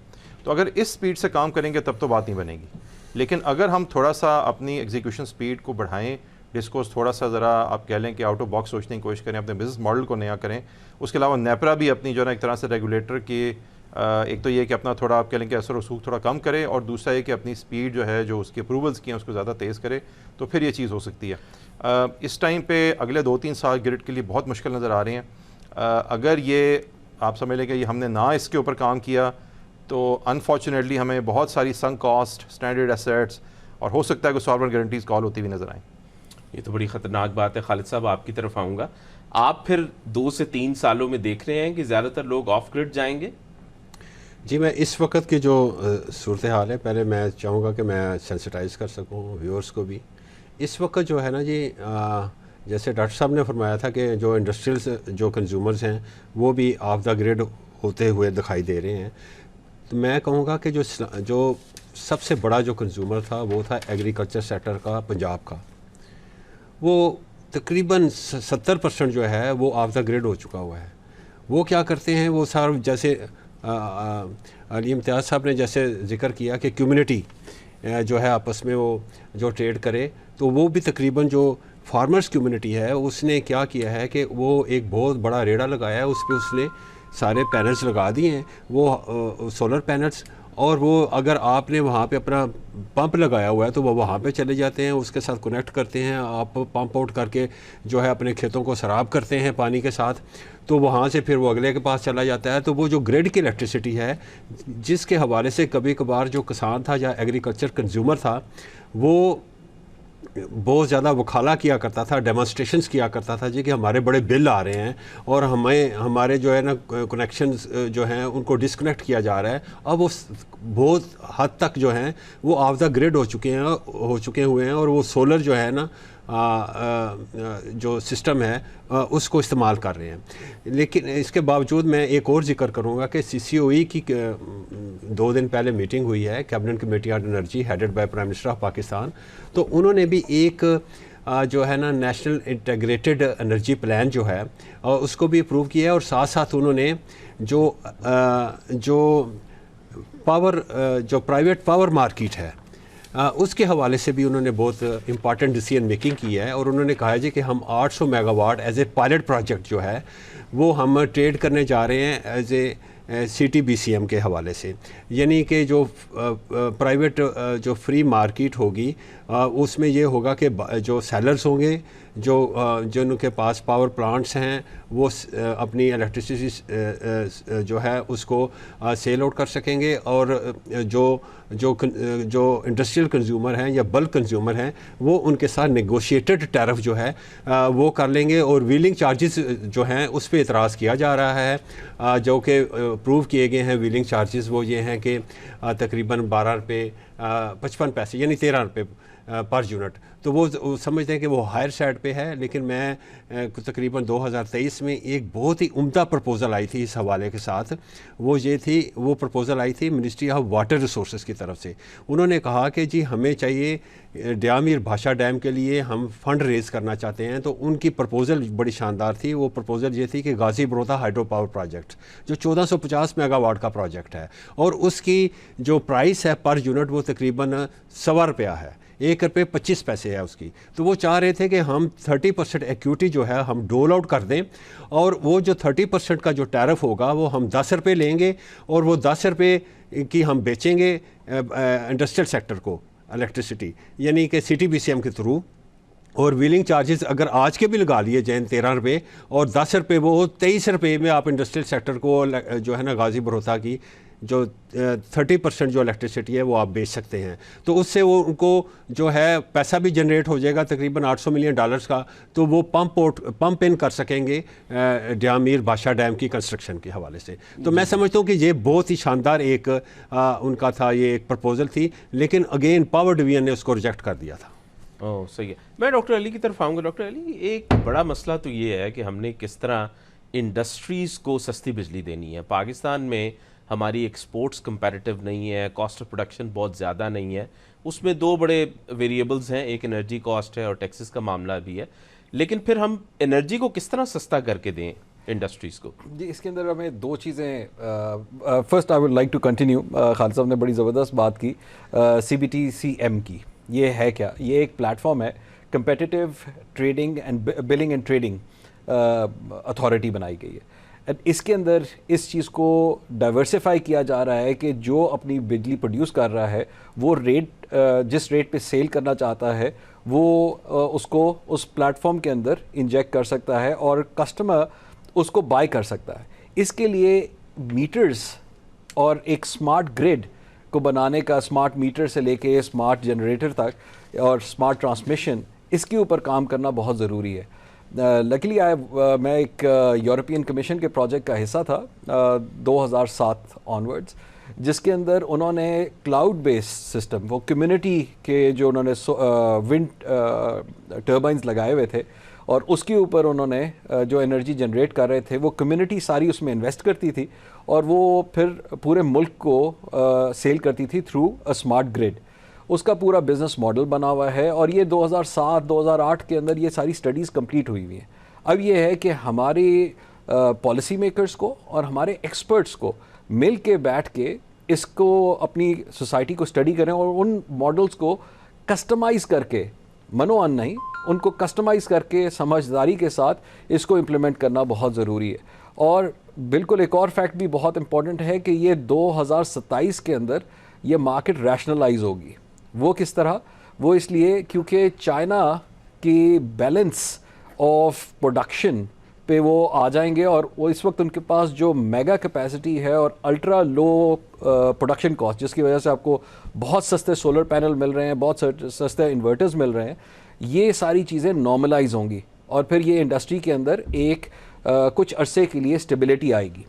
S1: تو اگر اس سپیڈ سے کام کریں گے تب تو بات نہیں بنے گی. لیکن اگر ہم تھوڑا سا اپنی ایگزیکیوشن سپیڈ کو بڑھائیں، ڈسکوز تھوڑا سا ذرا آپ کہہ لیں کہ آؤٹ آف باکس سوچنے کی کوشش کریں، اپنے بزنس ماڈل کو نیا کریں. اس کے علاوہ نیپرا بھی اپنی جو ہے نا ایک طرح سے ریگولیٹر کی ایک تو یہ کہ اپنا تھوڑا آپ کہہ لیں کہ اثر و رسوخ تھوڑا کم کرے، اور دوسرا یہ کہ اپنی سپیڈ جو ہے جو اس کی اپروولس کی ہیں اس کو زیادہ تیز کرے، تو پھر یہ چیز ہو سکتی ہے. اس ٹائم پہ اگلے 2-3 سال گرڈ کے لیے بہت مشکل نظر آ رہے ہیں. اگر یہ آپ سمجھ لیں کہ یہ ہم نے نہ اس کے اوپر کام کیا تو انفارچونیٹلی ہمیں بہت ساری سنک کاسٹ، اسٹینڈرڈ ایسیٹس اور ہو سکتا ہے کہ سوورن گارنٹیز کال ہوتی ہوئی نظر آئیں.
S2: یہ تو بڑی خطرناک بات ہے. خالد صاحب آپ کی طرف آؤں گا. آپ پھر 2 سے 3 سالوں میں دیکھ رہے ہیں کہ زیادہ تر لوگ آف گریڈ جائیں گے؟
S3: جی میں اس وقت کی جو صورتحال ہے، پہلے میں چاہوں گا کہ میں سینسٹائز کر سکوں ویورز کو بھی. اس وقت جو ہے نا جی، جیسے ڈاکٹر صاحب نے فرمایا تھا کہ جو انڈسٹریلز جو کنزیومرز ہیں وہ بھی آف دا گریڈ ہوتے ہوئے دکھائی دے رہے ہیں. تو میں کہوں گا کہ جو سب سے بڑا جو کنزیومر تھا وہ تھا ایگریکلچر سیکٹر کا، پنجاب کا. وہ تقریباً 70% جو ہے وہ آف دا گریڈ ہو چکا ہوا ہے. وہ کیا کرتے ہیں، وہ سارا جیسے علی امتیاز صاحب نے جیسے ذکر کیا کہ کمیونٹی جو ہے آپس میں وہ جو ٹریڈ کرے، تو وہ بھی تقریباً جو فارمرز کمیونٹی ہے اس نے کیا کیا ہے کہ وہ ایک بہت بڑا ریڑا لگایا ہے، اس پہ اس نے سارے پینلز لگا دیے ہیں، وہ سولر پینلز. اور وہ اگر آپ نے وہاں پہ اپنا پمپ لگایا ہوا ہے تو وہ وہاں پہ چلے جاتے ہیں، اس کے ساتھ کنیکٹ کرتے ہیں، آپ پمپ آؤٹ کر کے جو ہے اپنے کھیتوں کو سراب کرتے ہیں پانی کے ساتھ، تو وہاں سے پھر وہ اگلے کے پاس چلا جاتا ہے. تو وہ جو گریڈ کی الیکٹریسٹی ہے جس کے حوالے سے کبھی کبھار جو کسان تھا یا ایگریکلچر کنزیومر تھا وہ بہت زیادہ وکالہ کیا کرتا تھا، ڈیمانسٹریشنز کیا کرتا تھا جی کہ ہمارے بڑے بل آ رہے ہیں اور ہمارے جو ہے نا کنیکشنز جو ہیں ان کو ڈسکنیکٹ کیا جا رہا ہے. اب وہ بہت حد تک جو ہیں وہ آف دا گریڈ ہو چکے ہوئے ہیں، اور وہ سولر جو ہے نا جو سسٹم ہے اس کو استعمال کر رہے ہیں. لیکن اس کے باوجود میں ایک اور ذکر کروں گا کہ CCOE کی 2 دن پہلے میٹنگ ہوئی ہے، cabinet committee on energy headed by prime minister of Pakistan. تو انہوں نے بھی ایک جو ہے نا نیشنل انٹیگریٹڈ انرجی پلان جو ہے اس کو بھی اپروو کیا ہے، اور ساتھ ساتھ انہوں نے جو پاور جو پرائیویٹ پاور مارکیٹ ہے اس کے حوالے سے بھی انہوں نے بہت امپارٹنٹ ڈیسیژن میکنگ کی ہے. اور انہوں نے کہا ہے جی کہ ہم 800 mega what as a pilot project جو ہے وہ ہم ٹریڈ کرنے جا رہے ہیں ایز اے CTBCM کے حوالے سے. یعنی کہ جو پرائیویٹ جو فری مارکیٹ ہوگی اس میں یہ ہوگا کہ جو سیلرز ہوں گے جن کے پاس پاور پلانٹس ہیں وہ اپنی الیکٹریسٹی جو ہے اس کو سیل آؤٹ کر سکیں گے، اور جو انڈسٹریل کنزیومر ہیں یا بلک کنزیومر ہیں وہ ان کے ساتھ نیگوشیٹڈ ٹیرف جو ہے وہ کر لیں گے. اور ویلنگ چارجز جو ہیں اس پہ اعتراض کیا جا رہا ہے، جو کہ اپروو کیے گئے ہیں. ویلنگ چارجز وہ یہ ہیں کہ تقریباً 12 روپے 55 پیسے یعنی 13 روپے پر یونٹ. تو وہ سمجھتے ہیں کہ وہ ہائر سائڈ پہ ہے. لیکن میں تقریباً 2023 میں ایک بہت ہی عمدہ پرپوزل آئی تھی اس حوالے کے ساتھ. وہ پرپوزل آئی تھی منسٹری آف واٹر ریسورسز کی طرف سے. انہوں نے کہا کہ جی ہمیں چاہیے ڈیامیر بھاشا ڈیم کے لیے ہم فنڈ ریز کرنا چاہتے ہیں. تو ان کی پرپوزل بڑی شاندار تھی. وہ پرپوزل یہ تھی کہ غازی بروتا ہائیڈرو پاور پروجیکٹ جو 1450 میگا واٹ کا پروجیکٹ ہے، اور اس کی جو پرائس ہے پر یونٹ وہ تقریباً 1.25 روپیہ ہے، 1 روپے 25 پیسے ہے اس کی. تو وہ چاہ رہے تھے کہ ہم 30% ایکوٹی جو ہے ہم ڈول آؤٹ کر دیں، اور وہ جو 30% کا جو ٹیرف ہوگا وہ ہم 10 روپے لیں گے، اور وہ 10 روپے کی ہم بیچیں گے انڈسٹریل سیکٹر کو الیکٹریسٹی، یعنی کہ CTBCM کے تھرو. اور ویلنگ چارجز اگر آج کے بھی لگا لیے جائیں 13 روپے، اور 10 روپے وہ 23 روپے میں آپ انڈسٹریل سیکٹر کو جو ہے نا غازی بروتا کی جو 30% جو الیکٹریسٹی ہے وہ آپ بیچ سکتے ہیں. تو اس سے وہ ان کو جو ہے پیسہ بھی جنریٹ ہو جائے گا تقریباً $800 ملین کا. تو وہ پمپ ان کر سکیں گے ڈیامیر بھاشا ڈیم کی کنسٹرکشن کے حوالے سے. تو میں سمجھتا ہوں کہ یہ بہت ہی شاندار ایک ان کا تھا، یہ ایک پرپوزل تھی. لیکن اگین پاور ڈویژن نے اس کو ریجیکٹ کر دیا تھا.
S2: صحیح ہے. میں ڈاکٹر علی کی طرف آؤں گا. ڈاکٹر علی، ایک بڑا مسئلہ تو یہ ہے کہ ہم نے کس طرح انڈسٹریز کو سستی بجلی دینی ہے. پاکستان میں ہماری ایکسپورٹس کمپیریٹیو نہیں ہے، کاسٹ آف پروڈکشن بہت زیادہ نہیں ہے. اس میں 2 بڑے ویریبلز ہیں، ایک انرجی کاسٹ ہے اور ٹیکسز کا معاملہ بھی ہے. لیکن پھر ہم انرجی کو کس طرح سستا کر کے دیں انڈسٹریز کو؟
S4: جی اس کے اندر ہمیں 2 چیزیں. First I would like to continue. Khalid sahib نے بڑی زبردست بات کی CBTCM کی. یہ ہے کیا؟ یہ ایک پلیٹ فارم ہے، competitive trading and billing and trading authority بنائی گئی ہے. اس کے اندر اس چیز کو ڈائیورسیفائی کیا جا رہا ہے کہ جو اپنی بجلی پروڈیوس کر رہا ہے وہ ریٹ جس ریٹ پہ سیل کرنا چاہتا ہے وہ اس کو اس پلیٹ فارم کے اندر انجیکٹ کر سکتا ہے اور کسٹمر اس کو بائی کر سکتا ہے. اس کے لیے میٹرز اور ایک سمارٹ گریڈ کو بنانے کا، سمارٹ میٹر سے لے کے سمارٹ جنریٹر تک اور سمارٹ ٹرانسمیشن، اس کے اوپر کام کرنا بہت ضروری ہے. لکیلی میں ایک یورپین کمیشن کے پروجیکٹ کا حصہ تھا 2007 آنورڈز. جس کے اندر انہوں نے کلاؤڈ بیس سسٹم، وہ کمیونٹی کے جو انہوں نے ونڈ ٹربائنز لگائے ہوئے تھے اور اس کے اوپر انہوں نے جو انرجی جنریٹ کر رہے تھے، وہ کمیونٹی ساری اس میں انویسٹ کرتی تھی اور وہ پھر پورے ملک کو سیل کرتی تھی تھرو اے اسمارٹ گریڈ. اس کا پورا بزنس ماڈل بنا ہوا ہے اور یہ 2007-2008 کے اندر یہ ساری سٹڈیز کمپلیٹ ہوئی ہوئی ہیں. اب یہ ہے کہ ہماری پالیسی میکرز کو اور ہمارے ایکسپرٹس کو مل کے بیٹھ کے اس کو اپنی سوسائٹی کو اسٹڈی کریں اور ان ماڈلز کو کسٹمائز کر کے، منو ان نہیں، ان کو کسٹمائز کر کے سمجھداری کے ساتھ اس کو امپلیمنٹ کرنا بہت ضروری ہے. اور بالکل ایک اور فیکٹ بھی بہت امپورٹنٹ ہے کہ یہ 2027 کے اندر یہ مارکیٹ ریشنلائز ہوگی. وہ کس طرح؟ وہ اس لیے کیونکہ چائنا کی بیلنس آف پروڈکشن پہ وہ آ جائیں گے اور وہ اس وقت ان کے پاس جو میگا کیپیسٹی ہے اور الٹرا لو پروڈکشن کاسٹ، جس کی وجہ سے آپ کو بہت سستے سولر پینل مل رہے ہیں، بہت سستے انورٹرز مل رہے ہیں، یہ ساری چیزیں نارملائز ہوں گی اور پھر یہ انڈسٹری کے اندر ایک کچھ عرصے کے لیے اسٹیبلٹی آئے گی.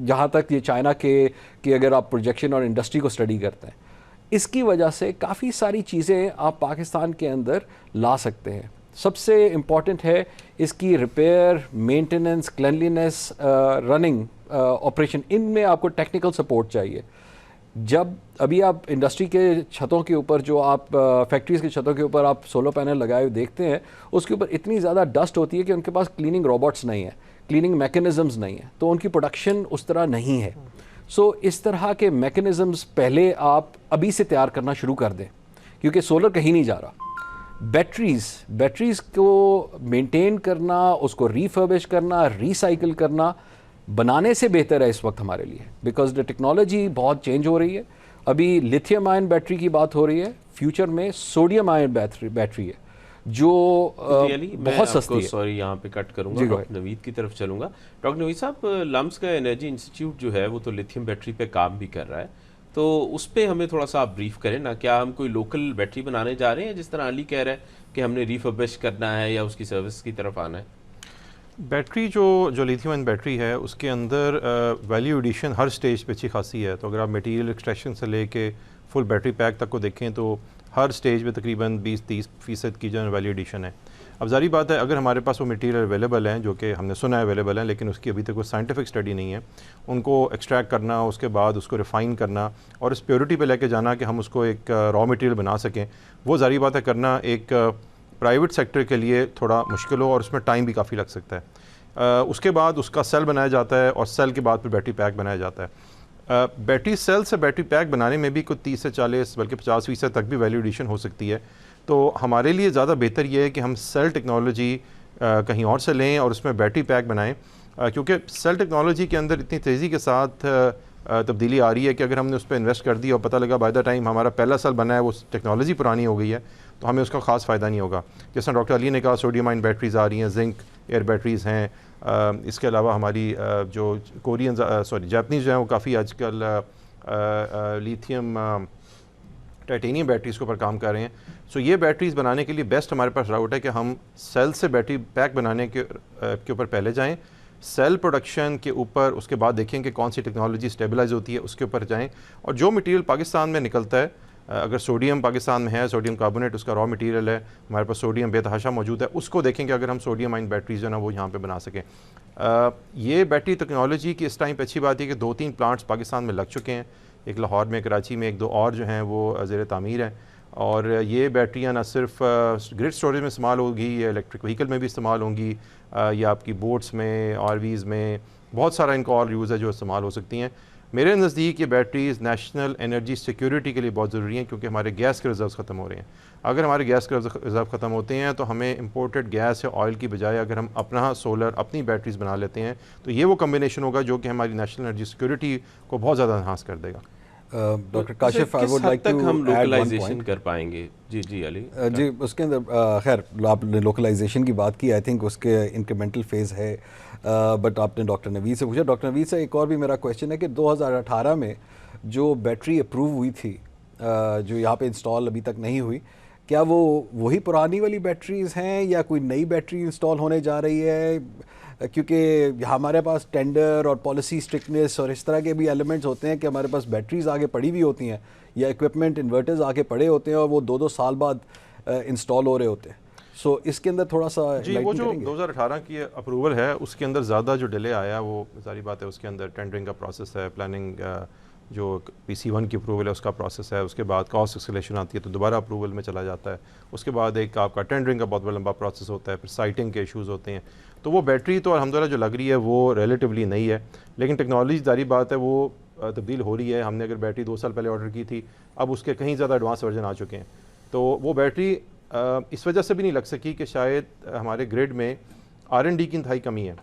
S4: جہاں تک یہ چائنا کے اگر آپ پروجیکشن اور انڈسٹری کو اسٹڈی کرتے ہیں، اس کی وجہ سے کافی ساری چیزیں آپ پاکستان کے اندر لا سکتے ہیں. سب سے امپورٹنٹ ہے اس کی repair, maintenance, cleanliness, running operation, ان میں آپ کو ٹیکنیکل سپورٹ چاہیے. جب ابھی آپ انڈسٹری کے چھتوں کے اوپر، جو آپ فیکٹریز کے چھتوں کے اوپر آپ سولر پینل لگائے ہوئے دیکھتے ہیں، اس کے اوپر اتنی زیادہ ڈسٹ ہوتی ہے کہ ان کے پاس کلیننگ روبوٹس نہیں ہیں، کلیننگ میکینزمز نہیں ہیں، تو ان کی پروڈکشن اس طرح نہیں ہے. سو اس طرح کے میکینزمز پہلے آپ ابھی سے تیار کرنا شروع کر دیں، کیونکہ سولر کہیں نہیں جا رہا. بیٹریز کو مینٹین کرنا، اس کو ریفربش کرنا، ریسائیکل کرنا بنانے سے بہتر ہے اس وقت ہمارے لیے، بیکاز دا ٹیکنالوجی بہت چینج ہو رہی ہے. ابھی لیتھیم آئن بیٹری کی بات ہو رہی ہے، فیوچر میں سوڈیم آئن بیٹری ہے جو بہت سستی ہے.
S2: سوری یہاں پہ کٹ کروں گا، ڈاکٹر نوید کی طرف چلوں گا. ڈاکٹر نوید صاحب، لمس کا انرجی انسٹیٹیوٹ جو ہے وہ تو لیتھیم بیٹری پہ کام بھی کر رہا ہے، تو اس پہ ہمیں تھوڑا سا آپ بریف کریں نا. کیا ہم کوئی لوکل بیٹری بنانے جا رہے ہیں، جس طرح علی کہہ رہا ہے کہ ہم نے ریفربش کرنا ہے یا اس کی سروس کی طرف آنا ہے؟
S1: بیٹری جو لیتھیم آئن بیٹری ہے، اس کے اندر ویلیو ایڈیشن ہر سٹیج پہ اچھی خاصی ہے. تو اگر آپ میٹیریل ایکسٹریکشن سے لے کے فل بیٹری پیک تک کو دیکھیں تو ہر سٹیج پہ تقریباً 20-30% کی جو ویلیو ایڈیشن ہے. اب ظاہری بات ہے، اگر ہمارے پاس وہ میٹیریل اویلیبل ہیں، جو کہ ہم نے سنا ہے اویلیبل ہیں، لیکن اس کی ابھی تک کوئی سائنٹیفک اسٹڈی نہیں ہے، ان کو ایکسٹریکٹ کرنا، اس کے بعد اس کو ریفائن کرنا اور اس پیورٹی پہ لے کے جانا کہ ہم اس کو ایک را میٹیریل بنا سکیں، وہ ظاہری بات ہے کرنا ایک پرائیویٹ سیکٹر کے لیے تھوڑا مشکل ہو اور اس میں ٹائم بھی کافی لگ سکتا ہے. اس کے بعد اس کا سیل بنایا جاتا ہے اور سیل کے بعد پھر بیٹری پیک بنایا جاتا ہے. بیٹری سیل سے بیٹری پیک بنانے میں بھی کوئی 30 سے 40 بلکہ 50% تک بھی ویلیو ایڈیشن ہو سکتی ہے. تو ہمارے لیے زیادہ بہتر یہ ہے کہ ہم سیل ٹیکنالوجی کہیں اور سے لیں اور اس میں بیٹری پیک بنائیں، کیونکہ سیل ٹیکنالوجی کے اندر اتنی تیزی کے ساتھ تبدیلی آ رہی ہے کہ اگر ہم نے اس پہ انویسٹ کر دی اور پتہ لگا بائی دا ٹائم ہمارا پہلا سیل بنا ہے وہ ٹیکنالوجی پرانی ہو گئی ہے، تو ہمیں اس کا خاص فائدہ نہیں ہوگا. جیسا ڈاکٹر علی نے کہا، سوڈیم آئن بیٹریز آ رہی ہیں، زنک ایئر بیٹریز ہیں. اس کے علاوہ ہماری جو جاپنیز جو ہیں وہ کافی آج کل لیتھیم ٹائٹینیم بیٹریز کے اوپر کام کر رہے ہیں. سو یہ بیٹریز بنانے کے لیے بیسٹ ہمارے پاس راؤٹ ہے کہ ہم سیل سے بیٹری پیک بنانے کے اوپر پہلے جائیں، سیل پروڈکشن کے اوپر اس کے بعد دیکھیں کہ کون سی ٹیکنالوجی اسٹیبلائز ہوتی ہے، اس کے اوپر جائیں. اور جو مٹیریل پاکستان میں نکلتا ہے، اگر سوڈیم پاکستان میں ہے، سوڈیم کاربونیٹ اس کا را مٹیریل ہے، ہمارے پاس سوڈیم بے تحاشا موجود ہے، اس کو دیکھیں کہ اگر ہم سوڈیم آئن بیٹریز جو ہے نا وہ یہاں پہ بنا سکیں. یہ بیٹری ٹیکنالوجی کی اس ٹائم پہ اچھی بات ہے کہ 2-3 پلانٹس پاکستان میں لگ چکے ہیں، ایک لاہور میں، کراچی میں، 1-2 اور جو ہیں وہ زیر تعمیر ہیں. اور یہ بیٹریاں نہ صرف گرڈ اسٹوریج میں استعمال ہوگی، یا الیکٹرک وہیکل میں بھی استعمال ہوں گی، یا آپ کی بوٹس میں، RVs میں، بہت سارا ان کا اور یوز ہے جو استعمال ہو سکتی ہیں. میرے نزدیک یہ بیٹریز نیشنل انرجی سیکیورٹی کے لیے بہت ضروری ہیں، کیونکہ ہمارے گیس کے ریزروز ختم ہو رہے ہیں. اگر ہمارے گیس کے ریزرو ختم ہوتے ہیں تو ہمیں امپورٹڈ گیس یا آئل کی بجائے اگر ہم اپنا سولر، اپنی بیٹریز بنا لیتے ہیں تو یہ وہ کمبینیشن ہوگا جو کہ ہماری نیشنل انرجی سیکیورٹی کو بہت زیادہ انہانس کر دے گا.
S4: Doctor Kashif, I would like to
S2: ہم لوکلائزیشن کر پائیں گے؟ جی علی
S4: جی، اس کے اندر خیر آپ نے لوکلائزیشن کی بات کی، آئی تھنک اس کے انکریمنٹل فیز ہے، بٹ آپ نے ڈاکٹر نوید سے پوچھا. ڈاکٹر نوید سے ایک اور بھی میرا کویشچن ہے کہ 2018 میں جو بیٹری اپروو ہوئی تھی، جو یہاں پہ انسٹال ابھی تک نہیں ہوئی، کیا وہ وہی پرانی والی بیٹریز ہیں یا کوئی نئی بیٹری انسٹال ہونے جا رہی ہے؟ کیونکہ ہمارے پاس ٹینڈر اور پالیسی اسٹرکٹنیس اور اس طرح کے بھی ایلیمنٹس ہوتے ہیں کہ ہمارے پاس بیٹریز آگے پڑی ہوئی ہوتی ہیں یا اکوپمنٹ انورٹرز آگے پڑے ہوتے ہیں اور وہ 2-2 سال بعد انسٹال ہو رہے ہوتے ہیں. سو اس کے اندر تھوڑا سا
S1: جی وہ جو 2018 کی اپروول ہے اس کے اندر زیادہ جو ڈیلے آیا وہ ظاہری بات ہے, اس کے اندر ٹینڈرنگ کا پروسیس ہے, پلاننگ جو PC1 کی اپروول ہے اس کا پروسیس ہے, اس کے بعد کاسٹ ایکسیلیشن آتی ہے تو دوبارہ اپروول میں چلا جاتا ہے, اس کے بعد ایک آپ کا ٹینڈرنگ کا بہت بڑا لمبا پروسیس ہوتا ہے, پھر سائٹنگ کے ایشوز ہوتے ہیں. تو وہ بیٹری تو الحمدللہ جو لگ رہی ہے وہ ریلیٹیولی نئی ہے, لیکن ٹیکنالوجی ظاہری بات ہے وہ تبدیل ہو رہی ہے. ہم نے اگر بیٹری 2 سال پہلے آرڈر کی تھی, اب اس کے کہیں زیادہ ایڈوانس ورژن آ چکے ہیں. تو وہ بیٹری اس وجہ سے بھی نہیں لگ سکی کہ شاید ہمارے گریڈ میں R&D کی انتہائی کمی ہے.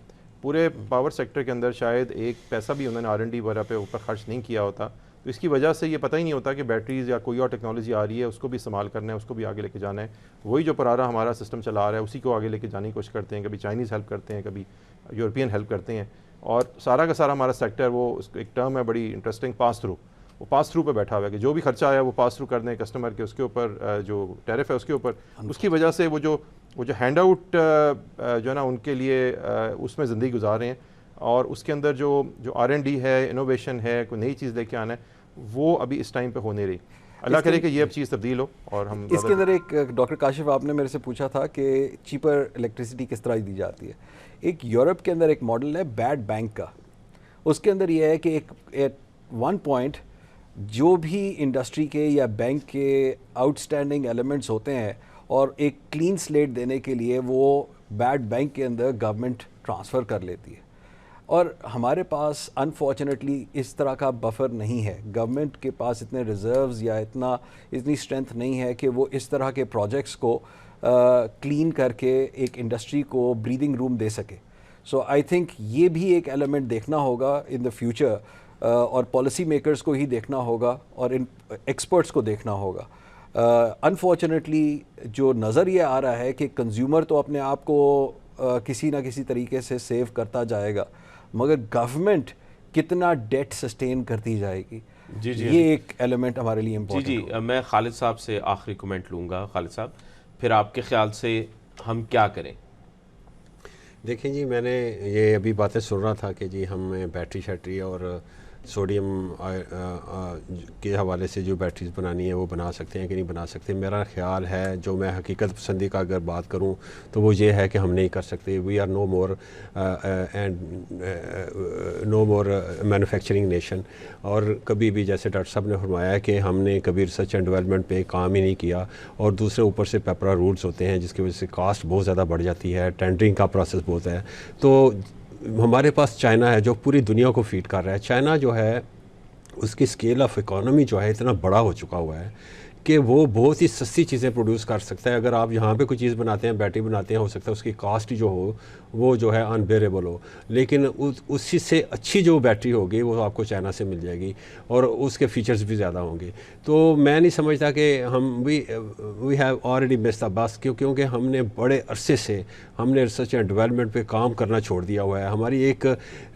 S1: پورے پاور سیکٹر کے اندر شاید ایک پیسہ بھی انہوں نے R&D وغیرہ پہ اوپر خرچ نہیں کیا ہوتا, تو اس کی وجہ سے یہ پتہ ہی نہیں ہوتا کہ بیٹریز یا کوئی اور ٹیکنالوجی آ رہی ہے اس کو بھی استعمال کرنا ہے, اس کو بھی آگے لے کے جانا ہے. وہی جو پرارا ہمارا سسٹم چلا رہا ہے اسی کو آگے لے کے جانے کی کوشش کرتے ہیں, کبھی چائنیز ہیلپ کرتے ہیں, کبھی یورپین ہیلپ کرتے ہیں, اور سارا کا سارا ہمارا سیکٹر وہ اس ایک ٹرم ہے بڑی انٹرسٹنگ, پاس تھرو. وہ پاس تھرو پہ بیٹھا ہوا ہے کہ جو بھی خرچہ آیا وہ پاس تھرو کر دیں کسٹمر کے, اس کے اوپر جو ٹیرف ہے اس کے اوپر. اس کی وجہ سے وہ جو ہینڈ آؤٹ جو ہے نا ان کے لیے اس میں زندگی گزار رہے ہیں, اور اس کے اندر جو R&D ہے, انوویشن ہے, کوئی نئی چیز لے کے آنا ہے, وہ ابھی اس ٹائم پہ ہو نہیں رہی. اللہ کرے کہ یہ اب چیز تبدیل ہو. اور ہم
S4: اس کے اندر ایک ڈاکٹر کاشف آپ نے میرے سے پوچھا تھا کہ چیپر الیکٹریسٹی کس طرح دی جاتی ہے. ایک یورپ کے اندر ایک ماڈل ہے بیڈ بینک کا, اس کے اندر یہ ہے کہ ایک 1 پوائنٹ جو بھی انڈسٹری کے یا بینک کے آؤٹ اسٹینڈنگ ایلیمنٹس ہوتے ہیں اور ایک کلین سلیٹ دینے کے لیے وہ بیڈ بینک کے اندر گورنمنٹ ٹرانسفر کر لیتی ہے. اور ہمارے پاس انفارچونیٹلی اس طرح کا بفر نہیں ہے, گورنمنٹ کے پاس اتنے ریزروز یا اتنی اسٹرینتھ نہیں ہے کہ وہ اس طرح کے پروجیکٹس کو کلین کر کے ایک انڈسٹری کو بریدنگ روم دے سکے. سو آئی تھنک یہ بھی ایک ایلیمنٹ دیکھنا ہوگا ان دا فیوچر, اور پالیسی میکرز کو ہی دیکھنا ہوگا اور ان ایکسپرٹس کو دیکھنا ہوگا. انفارچونیٹلی جو نظر یہ آ رہا ہے کہ کنزیومر تو اپنے آپ کو کسی نہ کسی طریقے سے سیو کرتا جائے گا, مگر گورنمنٹ کتنا ڈیٹ سسٹین کرتی جائے گی, یہ ایک ایلیمنٹ ہمارے لیے امپورٹنٹ.
S2: جی میں خالد صاحب سے آخری کمنٹ لوں گا. خالد صاحب, پھر آپ کے خیال سے ہم کیا کریں؟
S3: دیکھیں جی, میں نے یہ ابھی باتیں سن رہا تھا کہ جی ہم بیٹری شیٹری اور سوڈیم کے حوالے سے جو بیٹریز بنانی ہے وہ بنا سکتے ہیں کہ نہیں بنا سکتے. میرا خیال ہے, جو میں حقیقت پسندی کا اگر بات کروں تو وہ یہ ہے کہ ہم نہیں کر سکتے. We are no more manufacturing nation. اور کبھی بھی جیسے ڈاکٹر صاحب نے فرمایا کہ ہم نے کبھی ریسرچ اینڈ ڈیولپمنٹ پہ کام ہی نہیں کیا, اور دوسرے اوپر سے پیپرا رولز ہوتے ہیں جس کی وجہ سے کاسٹ بہت زیادہ بڑھ جاتی ہے, ٹینڈرنگ کا پروسیس بہت ہے. تو ہمارے پاس چائنا ہے جو پوری دنیا کو فیڈ کر رہا ہے. چائنا جو ہے اس کی اسکیل آف اکانومی جو ہے اتنا بڑا ہو چکا ہوا ہے کہ وہ بہت ہی سستی چیزیں پروڈیوس کر سکتا ہے. اگر آپ یہاں پہ کوئی چیز بناتے ہیں, بیٹری بناتے ہیں, ہو سکتا ہے اس کی کاسٹ جو ہو وہ جو ہے انبیریبل ہو, لیکن اسی سے اچھی جو بیٹری ہوگی وہ آپ کو چائنا سے مل جائے گی اور اس کے فیچرز بھی زیادہ ہوں گے. تو میں نہیں سمجھتا کہ ہم وی ہیو آلریڈی مس دا بس, کیونکہ ہم نے بڑے عرصے سے ہم نے ریسرچ اینڈ ڈیولپمنٹ پہ کام کرنا چھوڑ دیا ہوا ہے. ہماری ایک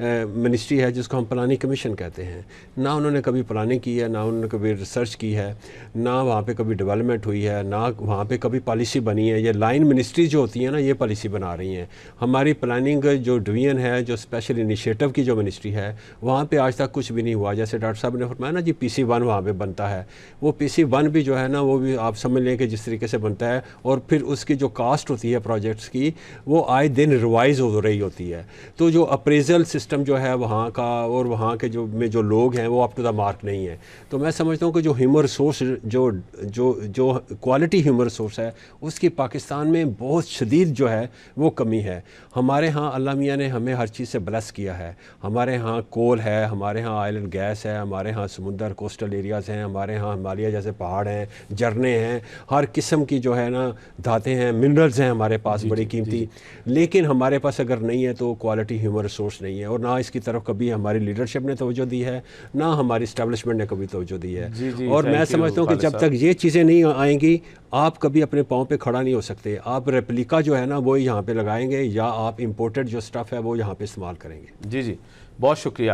S3: منسٹری ہے جس کو ہم پلاننگ کمیشن کہتے ہیں, نہ انہوں نے کبھی پلاننگ کی ہے, نہ انہوں نے کبھی ریسرچ کی ہے, نہ وہاں پہ کبھی ڈیولپمنٹ ہوئی ہے, نہ وہاں پہ کبھی پالیسی بنی ہے. یہ لائن منسٹری جو ہوتی ہیں نا, یہ پالیسی بنا رہی ہیں. ہماری پلاننگ جو ڈویژن ہے, جو اسپیشل انیشیٹو کی جو منسٹری ہے, وہاں پہ آج تک کچھ بھی نہیں ہوا. جیسے ڈاکٹر صاحب نے فرمایا نا جی PC1 وہاں پہ بنتا ہے, وہ PC1 بھی جو ہے نا وہ بھی آپ سمجھ لیں کہ جس طریقے سے بنتا ہے, اور پھر اس کی جو کاسٹ ہوتی ہے پروجیکٹس کی وہ آئے دن ریوائز ہو رہی ہوتی ہے. تو جو اپریزل سسٹم جو ہے وہاں کا اور وہاں کے جو لوگ ہیں وہ اپ ٹو دا مارک نہیں ہے. تو میں سمجھتا ہوں کہ جو ہیومن ریسورس جو کوالٹی ہیومن ریسورس ہے اس کی پاکستان میں بہت شدید جو ہے وہ کمی ہے. ہمارے ہاں اللہ میاں نے ہمیں ہر چیز سے بلیس کیا ہے. ہمارے ہاں کول ہے, ہمارے ہاں آئل اینڈ گیس ہے, ہمارے ہاں سمندر کوسٹل ایریاز ہیں, ہمارے ہاں ہمالیہ جیسے پہاڑ ہیں, جھرنے ہیں, ہر قسم کی جو ہے نا دھاتیں ہیں, منرلز ہیں ہمارے پاس بڑی قیمتی. لیکن ہمارے پاس اگر نہیں ہے تو کوالٹی ہیومن ریسورس نہیں ہے, اور نہ اس کی طرف کبھی ہماری لیڈرشپ نے توجہ دی ہے, نہ ہماری اسٹیبلشمنٹ نے کبھی توجہ دی ہے. اور میں سمجھتا ہوں کہ جب تک یہ چیزیں نہیں آئیں گی آپ کبھی اپنے پاؤں پہ کھڑا نہیں ہو سکتے. آپ ریپلیکا جو ہے نا وہ یہاں پہ لگائیں گے, یا آپ امپورٹڈ جو سٹف ہے وہ یہاں پہ استعمال کریں گے.
S2: جی بہت شکریہ.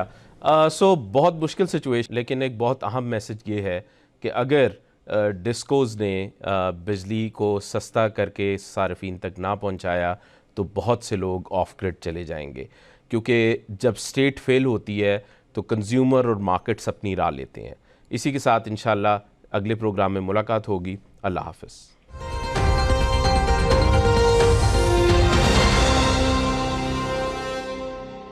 S2: بہت مشکل سچویشن, لیکن ایک بہت اہم میسج یہ ہے کہ اگر ڈسکوز نے بجلی کو سستا کر کے صارفین تک نہ پہنچایا تو بہت سے لوگ آف گرڈ چلے جائیں گے، کیونکہ جب اسٹیٹ فیل ہوتی ہے تو کنزیومر اور مارکیٹس اپنی راہ لیتے ہیں۔ اسی کے ساتھ انشاءاللہ اگلے پروگرام میں ملاقات ہوگی۔ اللہ حافظ۔